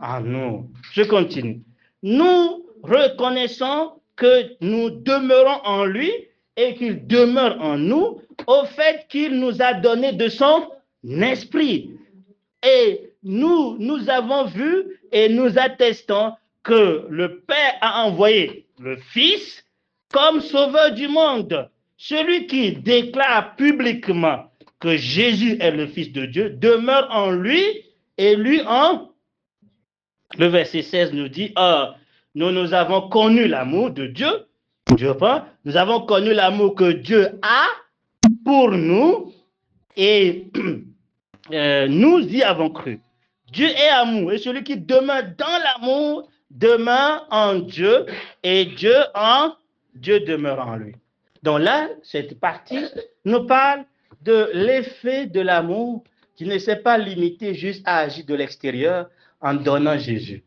[SPEAKER 1] en nous. Je continue. Nous reconnaissons que nous demeurons en lui et qu'il demeure en nous au fait qu'il nous a donné de son esprit. Et nous avons vu et nous attestons que le Père a envoyé le Fils comme sauveur du monde. Celui qui déclare publiquement que Jésus est le Fils de Dieu demeure en lui et lui en... Le verset 16 nous dit, nous avons connu l'amour de Dieu. Nous avons connu l'amour que Dieu a pour nous et nous y avons cru. Dieu est amour et celui qui demeure dans l'amour demeure en Dieu et Dieu demeure en lui. Donc là, cette partie nous parle de l'effet de l'amour qui ne s'est pas limité juste à agir de l'extérieur en donnant Jésus.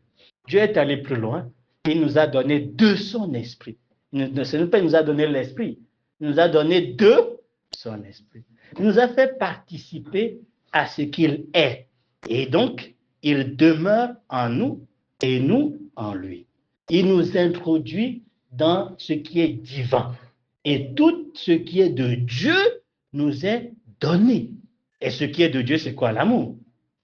[SPEAKER 1] Dieu est allé plus loin. Il nous a donné de son esprit. Ce n'est pas qu'il nous a donné l'esprit. Il nous a donné de son esprit. Il nous a fait participer à ce qu'il est. Et donc, il demeure en nous et nous en lui. Il nous introduit dans ce qui est divin. Et tout ce qui est de Dieu nous est donné. Et ce qui est de Dieu, c'est quoi? L'amour.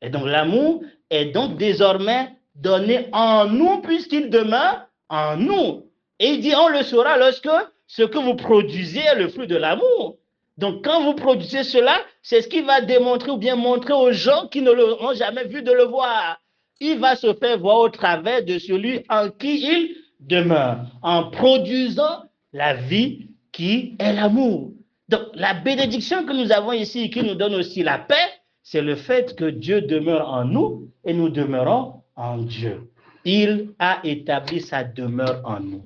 [SPEAKER 1] Et donc, l'amour est donc désormais donné en nous puisqu'il demeure en nous. Et il dit, on le saura lorsque ce que vous produisez est le fruit de l'amour. Donc, quand vous produisez cela, c'est ce qui va démontrer ou bien montrer aux gens qui ne l'auront jamais vu de le voir. Il va se faire voir au travers de celui en qui il demeure, en produisant la vie qui est l'amour. Donc, la bénédiction que nous avons ici, qui nous donne aussi la paix, c'est le fait que Dieu demeure en nous et nous demeurons en Dieu. Il a établi sa demeure en nous.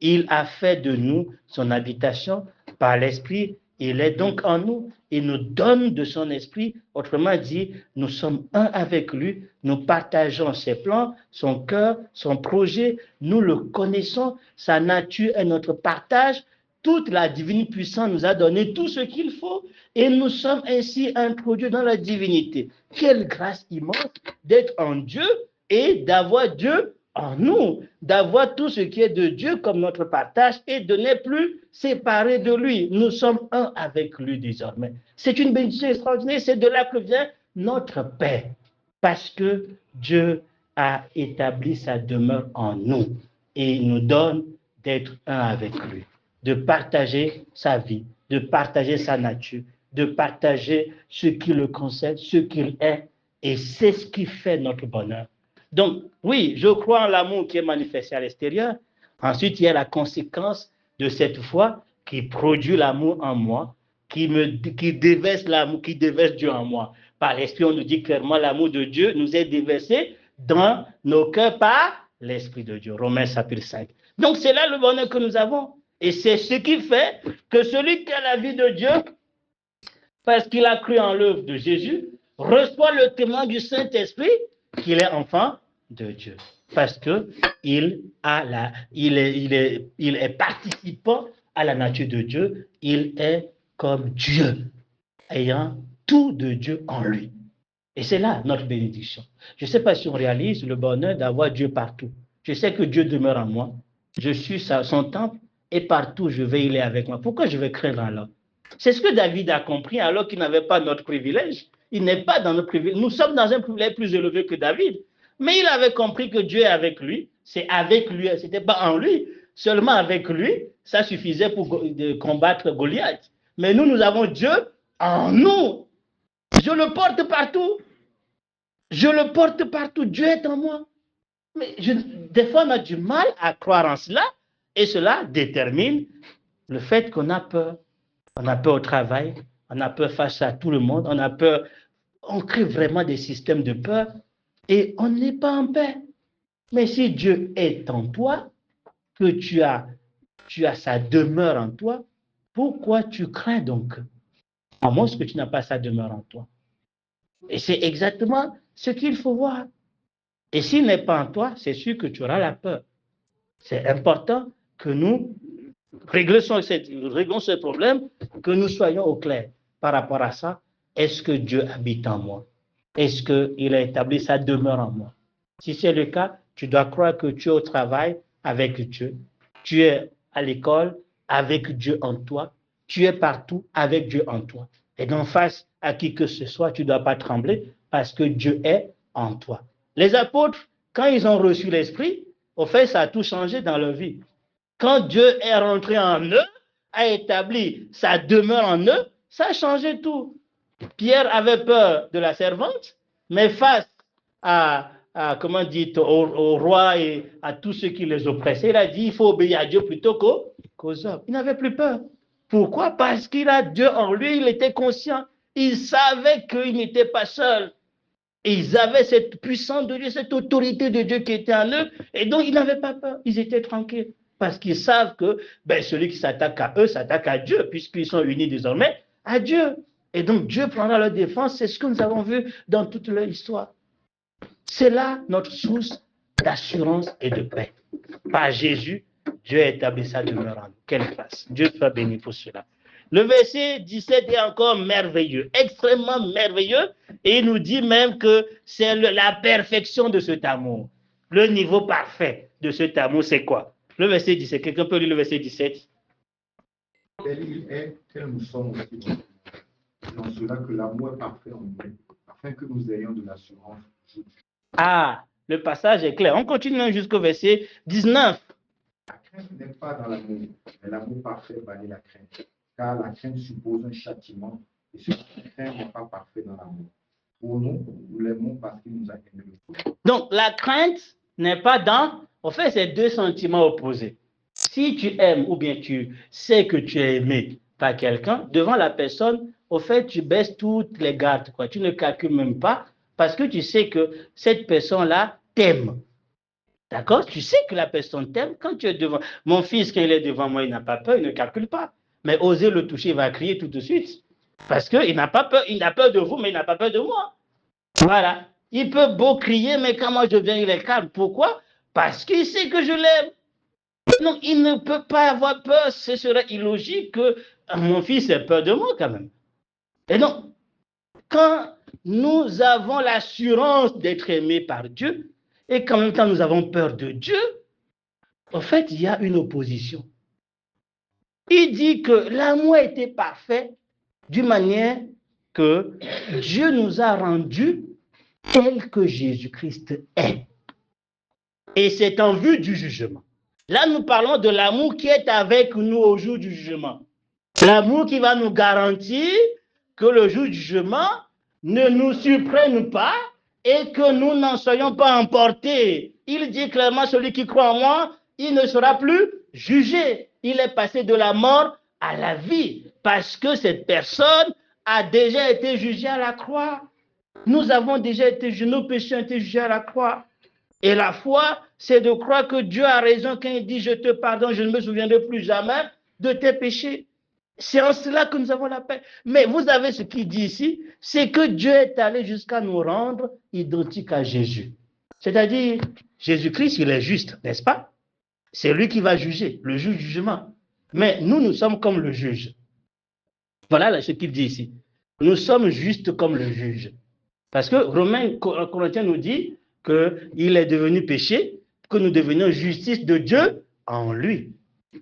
[SPEAKER 1] Il a fait de nous son habitation par l'Esprit. Il est donc en nous. Il nous donne de son esprit. Autrement dit, nous sommes un avec lui. Nous partageons ses plans, son cœur, son projet. Nous le connaissons. Sa nature est notre partage. Toute la divine puissance nous a donné tout ce qu'il faut. Et nous sommes ainsi introduits dans la divinité. Quelle grâce immense d'être en Dieu et d'avoir Dieu en nous, d'avoir tout ce qui est de Dieu comme notre partage et de n'être plus séparés de lui. Nous sommes un avec lui désormais. C'est une bénédiction extraordinaire, c'est de là que vient notre paix, parce que Dieu a établi sa demeure en nous et il nous donne d'être un avec lui, de partager sa vie, de partager sa nature, de partager ce qui le concerne, ce qu'il est, et c'est ce qui fait notre bonheur. Donc, oui, je crois en l'amour qui est manifesté à l'extérieur. Ensuite, il y a la conséquence de cette foi qui produit l'amour en moi, qui déverse l'amour, qui déverse Dieu en moi. Par l'Esprit, on nous dit clairement l'amour de Dieu nous est déversé dans nos cœurs par l'Esprit de Dieu. Romains chapitre 5. Donc, c'est là le bonheur que nous avons. Et c'est ce qui fait que celui qui a la vie de Dieu parce qu'il a cru en l'œuvre de Jésus, reçoit le témoin du Saint-Esprit qu'il est enfant de Dieu. Parce qu'il est participant à la nature de Dieu. Il est comme Dieu, ayant tout de Dieu en lui. Et c'est là notre bénédiction. Je ne sais pas si on réalise le bonheur d'avoir Dieu partout. Je sais que Dieu demeure en moi. Je suis son temple et partout je vais, il est avec moi. Pourquoi je vais craindre alors? C'est ce que David a compris alors qu'il n'avait pas notre privilège. Il n'est pas dans notre privilège. Nous sommes dans un privilège plus élevé que David. Mais il avait compris que Dieu est avec lui. C'est avec lui, ce n'était pas en lui. Seulement avec lui, ça suffisait pour combattre Goliath. Mais nous avons Dieu en nous. Je le porte partout. Je le porte partout. Dieu est en moi. Mais des fois, on a du mal à croire en cela. Et cela détermine le fait qu'on a peur. On a peur au travail. On a peur face à tout le monde. On a peur. On crée vraiment des systèmes de peur. Et on n'est pas en paix. Mais si Dieu est en toi, que tu as sa demeure en toi, pourquoi tu crains donc? À moins que tu n'as pas sa demeure en toi. Et c'est exactement ce qu'il faut voir. Et s'il n'est pas en toi, c'est sûr que tu auras la peur. C'est important que nous réglons ce problème, que nous soyons au clair par rapport à ça. Est-ce que Dieu habite en moi? Est-ce qu'il a établi sa demeure en moi? Si c'est le cas, tu dois croire que tu es au travail avec Dieu. Tu es à l'école avec Dieu en toi. Tu es partout avec Dieu en toi. Et donc, face à qui que ce soit, tu ne dois pas trembler parce que Dieu est en toi. Les apôtres, quand ils ont reçu l'Esprit, au fait, ça a tout changé dans leur vie. Quand Dieu est rentré en eux, a établi sa demeure en eux, ça a changé tout. Pierre avait peur de la servante, mais face comment dit, au roi et à tous ceux qui les oppressaient, il a dit il faut obéir à Dieu plutôt qu'aux hommes. Il n'avait plus peur. Pourquoi? Parce qu'il a Dieu en lui, il était conscient. Il savait qu'il n'était pas seul. Et ils avaient cette puissance de Dieu, cette autorité de Dieu qui était en eux. Et donc, ils n'avaient pas peur. Ils étaient tranquilles. Parce qu'ils savent que celui qui s'attaque à eux s'attaque à Dieu, puisqu'ils sont unis désormais à Dieu. Et donc, Dieu prendra leur défense. C'est ce que nous avons vu dans toute leur histoire. C'est là notre source d'assurance et de paix. Par Jésus, Dieu a établi sa demeure en nous. Quelle grâce. Dieu soit béni pour cela. Le verset 17 est encore merveilleux, extrêmement merveilleux. Et il nous dit même que c'est la perfection de cet amour. Le niveau parfait de cet amour, c'est quoi? Le verset 17. Quelqu'un peut lire le verset 17?
[SPEAKER 2] Tel il est, tel nous sommes aussi. Dans cela que l'amour est parfait en nous, afin que nous ayons de l'assurance.
[SPEAKER 1] Ah, le passage est clair. On continue jusqu'au verset 19.
[SPEAKER 2] La crainte n'est pas dans l'amour, mais l'amour parfait bannit la crainte. Car la crainte suppose un châtiment, et ce qui craint n'est pas parfait dans l'amour. Pour nous, nous l'aimons parce qu'il nous a aimés.
[SPEAKER 1] Donc, la crainte n'est pas dans... En fait, c'est deux sentiments opposés. Si tu aimes ou bien tu sais que tu es aimé par quelqu'un, devant la personne, au fait, tu baisses toutes les gardes, quoi. Tu ne calcules même pas parce que tu sais que cette personne-là t'aime. D'accord? Tu sais que la personne t'aime quand tu es devant. Mon fils, quand il est devant moi, il n'a pas peur, il ne calcule pas. Mais oser le toucher, il va crier tout de suite. Parce qu'il n'a pas peur, il a peur de vous, mais il n'a pas peur de moi. Voilà. Il peut beau crier, mais quand moi je viens, il est calme. Pourquoi? Parce qu'il sait que je l'aime. Donc, il ne peut pas avoir peur. Ce serait illogique que mon fils ait peur de moi quand même. Et donc, quand nous avons l'assurance d'être aimés par Dieu, et qu'en même temps nous avons peur de Dieu, en fait, il y a une opposition. Il dit que l'amour était parfait d'une manière que Dieu nous a rendus tel que Jésus-Christ est. Et c'est en vue du jugement. Là, nous parlons de l'amour qui est avec nous au jour du jugement. L'amour qui va nous garantir que le jour du jugement ne nous surprenne pas et que nous n'en soyons pas emportés. Il dit clairement, celui qui croit en moi, il ne sera plus jugé. Il est passé de la mort à la vie parce que cette personne a déjà été jugée à la croix. Nous avons déjà été jugés, nos péchés ont été jugés à la croix. Et la foi, c'est de croire que Dieu a raison quand il dit « Je te pardonne, je ne me souviendrai plus jamais de tes péchés ». C'est en cela que nous avons la paix. Mais vous avez ce qu'il dit ici, c'est que Dieu est allé jusqu'à nous rendre identiques à Jésus. C'est-à-dire, Jésus-Christ, il est juste, n'est-ce pas? C'est lui qui va juger, le juge du jugement. Mais nous, nous sommes comme le juge. Voilà ce qu'il dit ici. Nous sommes justes comme le juge. Parce que Romains, Corinthiens nous dit qu'il est devenu péché, que nous devenions justice de Dieu en lui.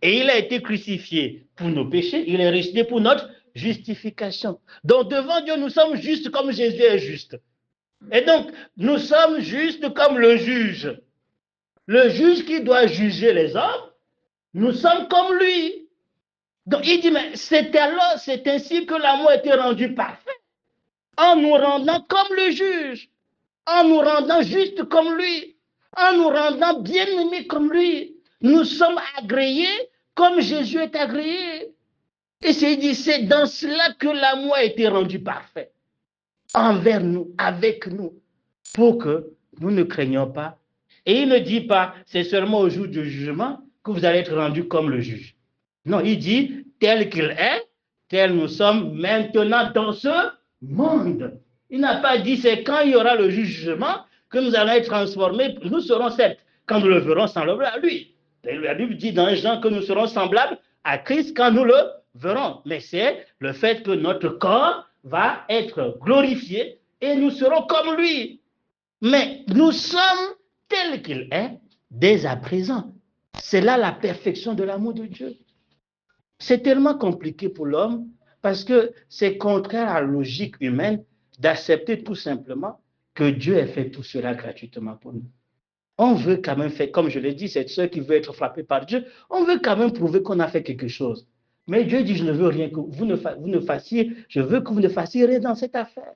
[SPEAKER 1] Et il a été crucifié pour nos péchés, il est ressuscité pour notre justification. Donc devant Dieu, nous sommes justes comme Jésus est juste. Et donc, nous sommes justes comme le juge. Le juge qui doit juger les hommes, nous sommes comme lui. Donc il dit, mais c'est ainsi que l'amour a été rendu parfait, en nous rendant comme le juge, en nous rendant juste comme lui, en nous rendant bien-aimés comme lui. Nous sommes agréés comme Jésus est agréé. Et c'est dans cela que l'amour a été rendu parfait, envers nous, avec nous, pour que nous ne craignions pas. Et il ne dit pas, c'est seulement au jour du jugement que vous allez être rendus comme le juge. Non, il dit, tel qu'il est, tel nous sommes maintenant dans ce monde. Il n'a pas dit, c'est quand il y aura le jugement que nous allons être transformés. Nous serons certes, quand nous le verrons, semblables à lui. La Bible dit dans Jean que nous serons semblables à Christ quand nous le verrons. Mais c'est le fait que notre corps va être glorifié et nous serons comme lui. Mais nous sommes tels qu'il est dès à présent. C'est là la perfection de l'amour de Dieu. C'est tellement compliqué pour l'homme parce que c'est contraire à la logique humaine d'accepter tout simplement que Dieu ait fait tout cela gratuitement pour nous. On veut quand même faire, comme je l'ai dit, c'est ceux qui veulent être frappés par Dieu, on veut quand même prouver qu'on a fait quelque chose. Mais Dieu dit, je ne veux rien que vous ne fassiez, je veux que vous ne fassiez rien dans cette affaire.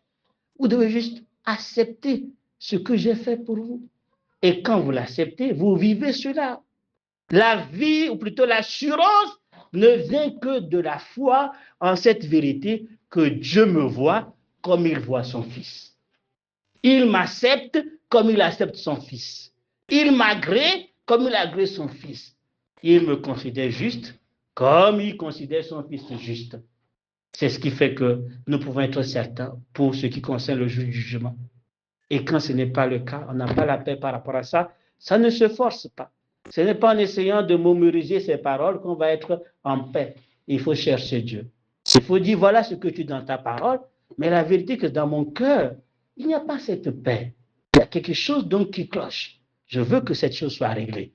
[SPEAKER 1] Vous devez juste accepter ce que j'ai fait pour vous. Et quand vous l'acceptez, vous vivez cela. La vie, ou plutôt l'assurance, ne vient que de la foi en cette vérité que Dieu me voit comme il voit son Fils. Il m'accepte comme il accepte son Fils. Il m'agrée comme il agrée son Fils. Il me considère juste comme il considère son Fils juste. C'est ce qui fait que nous pouvons être certains pour ce qui concerne le jour du jugement. Et quand ce n'est pas le cas, on n'a pas la paix par rapport à ça, ça ne se force pas. Ce n'est pas en essayant de mémoriser ces paroles qu'on va être en paix. Il faut chercher Dieu. Il faut dire, voilà ce que tu dis dans ta parole, mais la vérité est que dans mon cœur, il n'y a pas cette paix. Il y a quelque chose donc qui cloche. Je veux que cette chose soit réglée.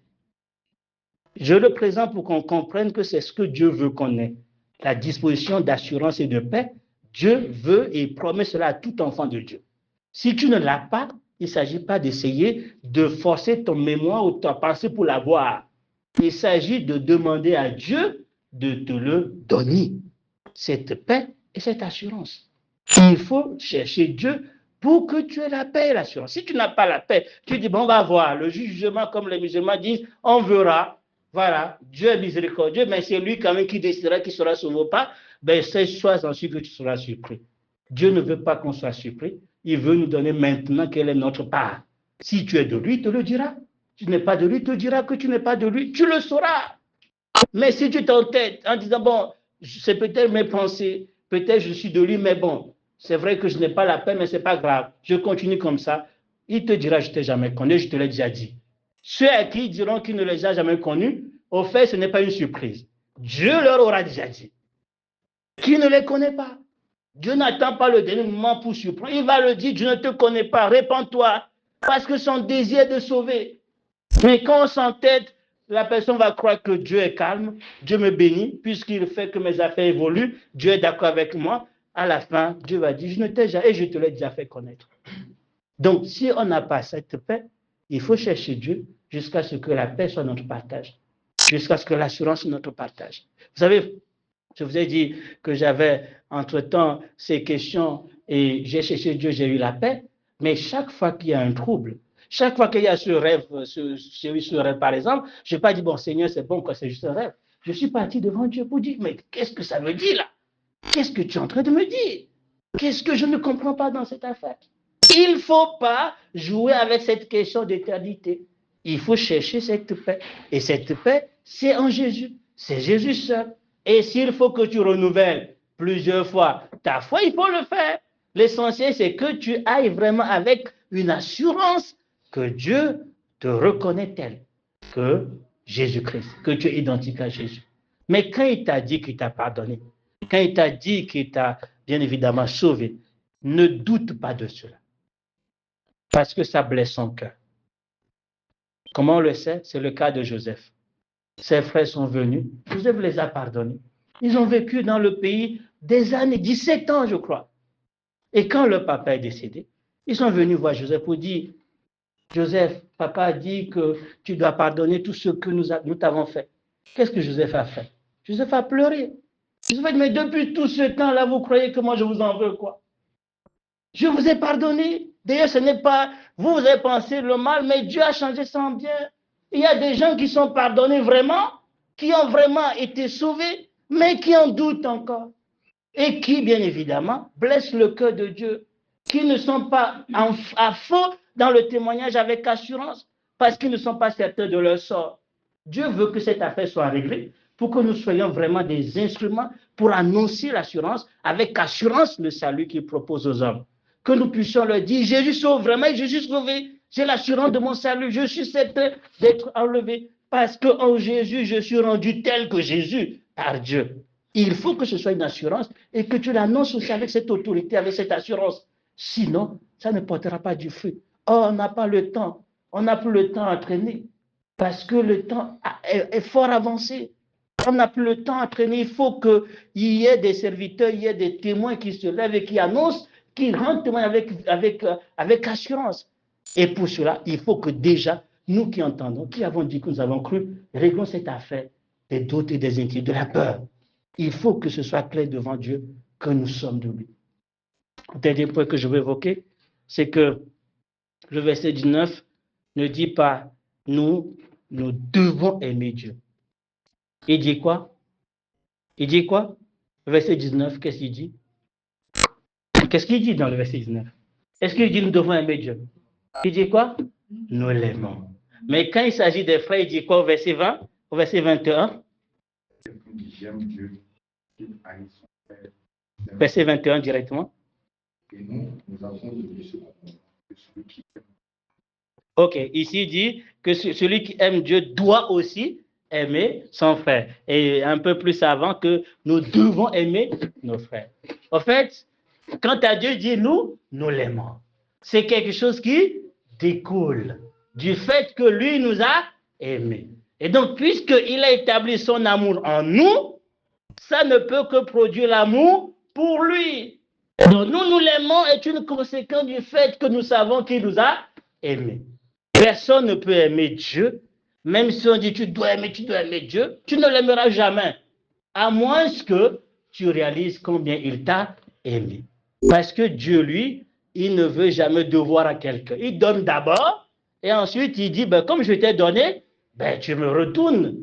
[SPEAKER 1] Je le présente pour qu'on comprenne que c'est ce que Dieu veut qu'on ait. La disposition d'assurance et de paix, Dieu veut et promet cela à tout enfant de Dieu. Si tu ne l'as pas, il ne s'agit pas d'essayer de forcer ton mémoire ou ta pensée pour l'avoir. Il s'agit de demander à Dieu de te le donner, cette paix et cette assurance. Il faut chercher Dieu pour que tu aies la paix et l'assurance. Si tu n'as pas la paix, tu dis, bon, on va voir, le jugement, comme les musulmans disent, on verra. Voilà, Dieu est miséricordieux, mais c'est lui quand même qui décidera qui sera sauvé ou pas. Ben, sois en sûr que tu seras surpris. Dieu ne veut pas qu'on soit surpris. Il veut nous donner maintenant quelle est notre part. Si tu es de lui, il te le dira. Si tu n'es pas de lui, il te dira que tu n'es pas de lui. Tu le sauras. Mais si tu t'entêtes en disant, bon, c'est peut-être mes pensées, peut-être je suis de lui, mais bon, c'est vrai que je n'ai pas la paix, mais ce n'est pas grave. Je continue comme ça. Il te dira, je ne t'ai jamais connu, je te l'ai déjà dit. Ceux à qui diront qu'ils ne les a jamais connus, au fait, ce n'est pas une surprise. Dieu leur aura déjà dit. Qui ne les connaît pas? Dieu n'attend pas le dernier moment pour surprendre. Il va le dire, je ne te connais pas, répands-toi. Parce que son désir est de sauver. Mais quand on s'entête, la personne va croire que Dieu est calme, Dieu me bénit, puisqu'il fait que mes affaires évoluent, Dieu est d'accord avec moi. À la fin, Dieu va dire, je ne t'ai jamais, et je te l'ai déjà fait connaître. Donc, si on n'a pas cette paix, il faut chercher Dieu jusqu'à ce que la paix soit notre partage, jusqu'à ce que l'assurance soit notre partage. Vous savez, je vous ai dit que j'avais entre-temps ces questions et j'ai cherché Dieu, j'ai eu la paix, mais chaque fois qu'il y a un trouble, chaque fois qu'il y a ce rêve, j'ai eu ce rêve par exemple, je n'ai pas dit, bon Seigneur, c'est bon, c'est juste un rêve. Je suis parti devant Dieu pour dire, mais qu'est-ce que ça veut dire là? Qu'est-ce que tu es en train de me dire? Qu'est-ce que je ne comprends pas dans cette affaire? Il ne faut pas jouer avec cette question d'éternité. Il faut chercher cette paix. Et cette paix, c'est en Jésus. C'est Jésus seul. Et s'il faut que tu renouvelles plusieurs fois ta foi, il faut le faire. L'essentiel, c'est que tu ailles vraiment avec une assurance que Dieu te reconnaît tel que Jésus-Christ, que tu es identique à Jésus. Mais quand il t'a dit qu'il t'a pardonné, quand il t'a dit qu'il t'a bien évidemment sauvé, ne doute pas de cela. Parce que ça blesse son cœur. Comment on le sait? C'est le cas de Joseph. Ses frères sont venus, Joseph les a pardonnés. Ils ont vécu dans le pays des années, 17 ans, je crois. Et quand leur papa est décédé, ils sont venus voir Joseph pour dire, Joseph, papa a dit que tu dois pardonner tout ce que nous t'avons fait. Qu'est-ce que Joseph a fait? Joseph a pleuré. Joseph a dit, mais depuis tout ce temps-là, vous croyez que moi je vous en veux quoi? Je vous ai pardonné. D'ailleurs, ce n'est pas, vous avez pensé le mal, mais Dieu a changé son bien. Il y a des gens qui sont pardonnés vraiment, qui ont vraiment été sauvés, mais qui en doutent encore. Et qui, bien évidemment, blessent le cœur de Dieu, qui ne sont pas à faux dans le témoignage avec assurance, parce qu'ils ne sont pas certains de leur sort. Dieu veut que cette affaire soit réglée pour que nous soyons vraiment des instruments pour annoncer l'assurance, avec assurance le salut qu'il propose aux hommes. Que nous puissions leur dire, Jésus sauve vraiment, je suis sauvé, j'ai l'assurance de mon salut, je suis certain d'être enlevé, parce qu'en Jésus, je suis rendu tel que Jésus par Dieu. Il faut que ce soit une assurance et que tu l'annonces aussi avec cette autorité, avec cette assurance. Sinon, ça ne portera pas du fruit. Oh, on n'a pas le temps. On n'a plus le temps à traîner parce que le temps est fort avancé. On n'a plus le temps à traîner. Il faut qu'il y ait des serviteurs, il y ait des témoins qui se lèvent et qui annoncent, qui rendent témoin avec assurance. Et pour cela, il faut que déjà, nous qui entendons, qui avons dit que nous avons cru, réglons cette affaire des doutes et des inquiétudes, de la peur. Il faut que ce soit clair devant Dieu que nous sommes de lui. Le dernier point que je veux évoquer, c'est que le verset 19 ne dit pas nous devons aimer Dieu. Il dit quoi? Il dit quoi? Le verset 19, qu'est-ce qu'il dit? Qu'est-ce qu'il dit dans le verset 19? Est-ce qu'il dit nous devons aimer Dieu? Il dit quoi? Nous l'aimons. Mais quand il s'agit des frères, il dit quoi au verset 20? Au verset 21?
[SPEAKER 2] J'aime Dieu.
[SPEAKER 1] Verset 21 directement.
[SPEAKER 2] Et nous avons de lui ce commandement, que celui qui aime.
[SPEAKER 1] Ok, ici il dit que celui qui aime Dieu doit aussi aimer son frère. Et un peu plus avant que nous devons aimer nos frères. En fait, quand Dieu dit nous l'aimons. C'est quelque chose qui découle du fait que lui nous a aimés. Et donc, puisqu'il a établi son amour en nous, ça ne peut que produire l'amour pour lui. Donc, nous l'aimons est une conséquence du fait que nous savons qu'il nous a aimés. Personne ne peut aimer Dieu, même si on dit tu dois aimer Dieu, tu ne l'aimeras jamais, à moins que tu réalises combien il t'a aimé. Parce que Dieu, lui, il ne veut jamais devoir à quelqu'un. Il donne d'abord, et ensuite il dit, comme je t'ai donné, tu me retournes.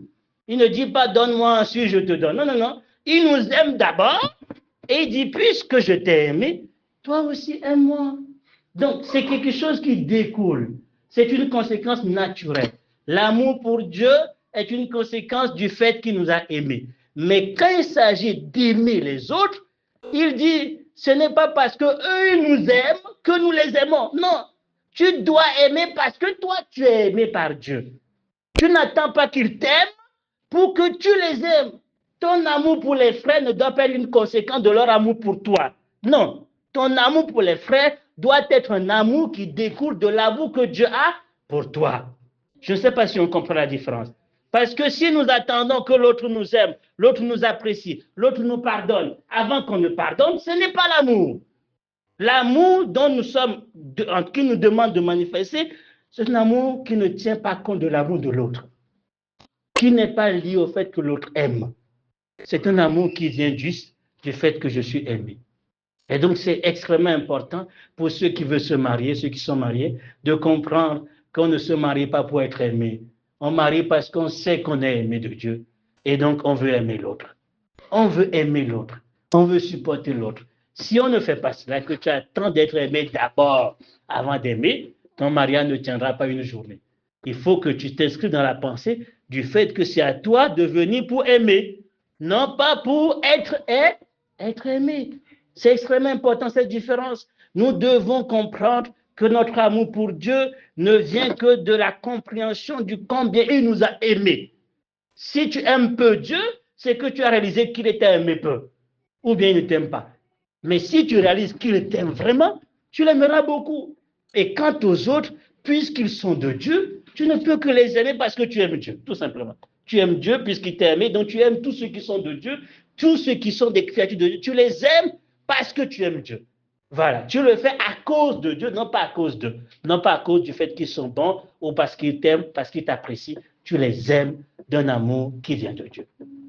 [SPEAKER 1] Il ne dit pas donne-moi, ensuite je te donne. Non, non, non. Il nous aime d'abord, et il dit, puisque je t'ai aimé, toi aussi aime-moi. Donc, c'est quelque chose qui découle. C'est une conséquence naturelle. L'amour pour Dieu est une conséquence du fait qu'il nous a aimés. Mais quand il s'agit d'aimer les autres, il dit, ce n'est pas parce qu'eux ils nous aiment que nous les aimons. Non, tu dois aimer parce que toi, tu es aimé par Dieu. Tu n'attends pas qu'ils t'aiment pour que tu les aimes. Ton amour pour les frères ne doit pas être une conséquence de leur amour pour toi. Non, ton amour pour les frères doit être un amour qui découle de l'amour que Dieu a pour toi. Je ne sais pas si on comprend la différence. Parce que si nous attendons que l'autre nous aime, l'autre nous apprécie, l'autre nous pardonne, avant qu'on ne pardonne, ce n'est pas l'amour. L'amour dont qui nous demande de manifester, c'est un amour qui ne tient pas compte de l'amour de l'autre, qui n'est pas lié au fait que l'autre aime. C'est un amour qui vient juste du fait que je suis aimé. Et donc, c'est extrêmement important pour ceux qui veulent se marier, ceux qui sont mariés, de comprendre qu'on ne se marie pas pour être aimé. On marie parce qu'on sait qu'on est aimé de Dieu. Et donc, on veut aimer l'autre. On veut aimer l'autre. On veut supporter l'autre. Si on ne fait pas cela, que tu attends d'être aimé d'abord avant d'aimer, ton mariage ne tiendra pas une journée. Il faut que tu t'inscrives dans la pensée du fait que c'est à toi de venir pour aimer. non pas pour être aimé. C'est extrêmement important cette différence. Nous devons comprendre que notre amour pour Dieu ne vient que de la compréhension du combien il nous a aimés. Si tu aimes peu Dieu, c'est que tu as réalisé qu'il t'a aimé peu, ou bien il ne t'aime pas. Mais si tu réalises qu'il t'aime vraiment, tu l'aimeras beaucoup. Et quant aux autres, puisqu'ils sont de Dieu, tu ne peux que les aimer parce que tu aimes Dieu, tout simplement. Tu aimes Dieu puisqu'il t'a aimé, donc tu aimes tous ceux qui sont de Dieu, tous ceux qui sont des créatures de Dieu. Tu les aimes parce que tu aimes Dieu. Voilà, tu le fais à cause de Dieu, non pas à cause d'eux, non pas à cause du fait qu'ils sont bons ou parce qu'ils t'aiment, parce qu'ils t'apprécient. Tu les aimes d'un amour qui vient de Dieu.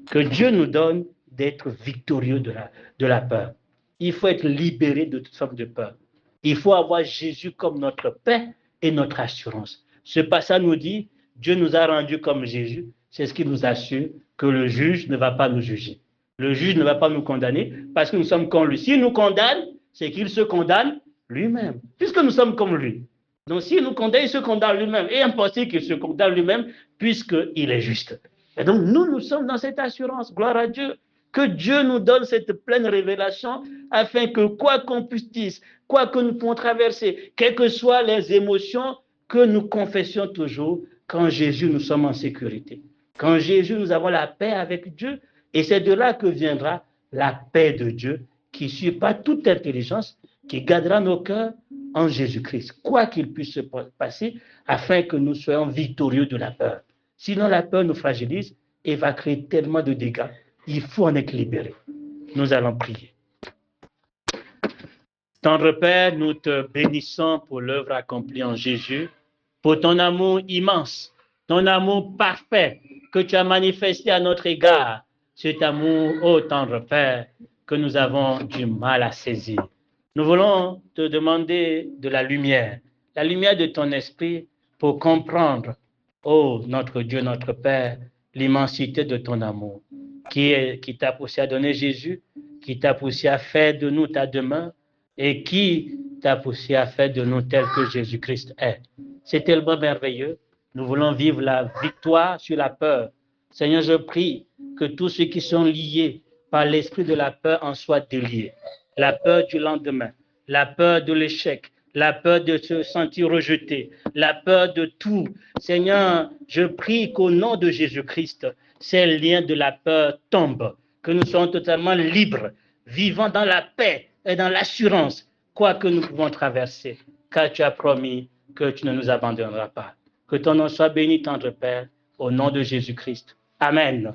[SPEAKER 1] Que Dieu nous donne d'être victorieux de la peur. Il faut être libéré de toute forme de peur. Il faut avoir Jésus comme notre paix et notre assurance. Ce passage nous dit, Dieu nous a rendus comme Jésus. C'est ce qui nous assure que le juge ne va pas nous juger. Le juge ne va pas nous condamner parce que nous sommes comme lui. S'il nous condamne, c'est qu'il se condamne lui-même, puisque nous sommes comme lui. Donc s'il nous condamne, il se condamne lui-même. Et impossible qu'il se condamne lui-même puisqu'il est juste. Et donc nous sommes dans cette assurance. Gloire à Dieu. Que Dieu nous donne cette pleine révélation afin que quoi qu'on puisse dire, quoi que nous pouvons traverser, quelles que soient les émotions, que nous confessions toujours qu'en Jésus nous sommes en sécurité. Qu'en Jésus nous avons la paix avec Dieu et c'est de là que viendra la paix de Dieu qui surpasse toute intelligence, qui gardera nos cœurs en Jésus-Christ, quoi qu'il puisse se passer, afin que nous soyons victorieux de la peur. Sinon, la peur nous fragilise et va créer tellement de dégâts. Il faut en être libéré. Nous allons prier. Tendre Père, nous te bénissons pour l'œuvre accomplie en Jésus, pour ton amour immense, ton amour parfait que tu as manifesté à notre égard. Cet amour, ô tendre Père, que nous avons du mal à saisir. Nous voulons te demander de la lumière de ton esprit pour comprendre, ô notre Dieu, notre Père, l'immensité de ton amour, qui t'a poussé à donner Jésus, qui t'a poussé à faire de nous ta demeure et qui t'a poussé à faire de nous tel que Jésus-Christ est. C'est tellement merveilleux. Nous voulons vivre la victoire sur la peur. Seigneur, je prie que tous ceux qui sont liés par l'esprit de la peur en soient déliés. La peur du lendemain, la peur de l'échec, la peur de se sentir rejeté, la peur de tout. Seigneur, je prie qu'au nom de Jésus-Christ, ces liens de la peur tombent, que nous soyons totalement libres, vivant dans la paix et dans l'assurance, quoi que nous pouvons traverser, car tu as promis que tu ne nous abandonneras pas. Que ton nom soit béni, tendre Père, au nom de Jésus-Christ. Amen.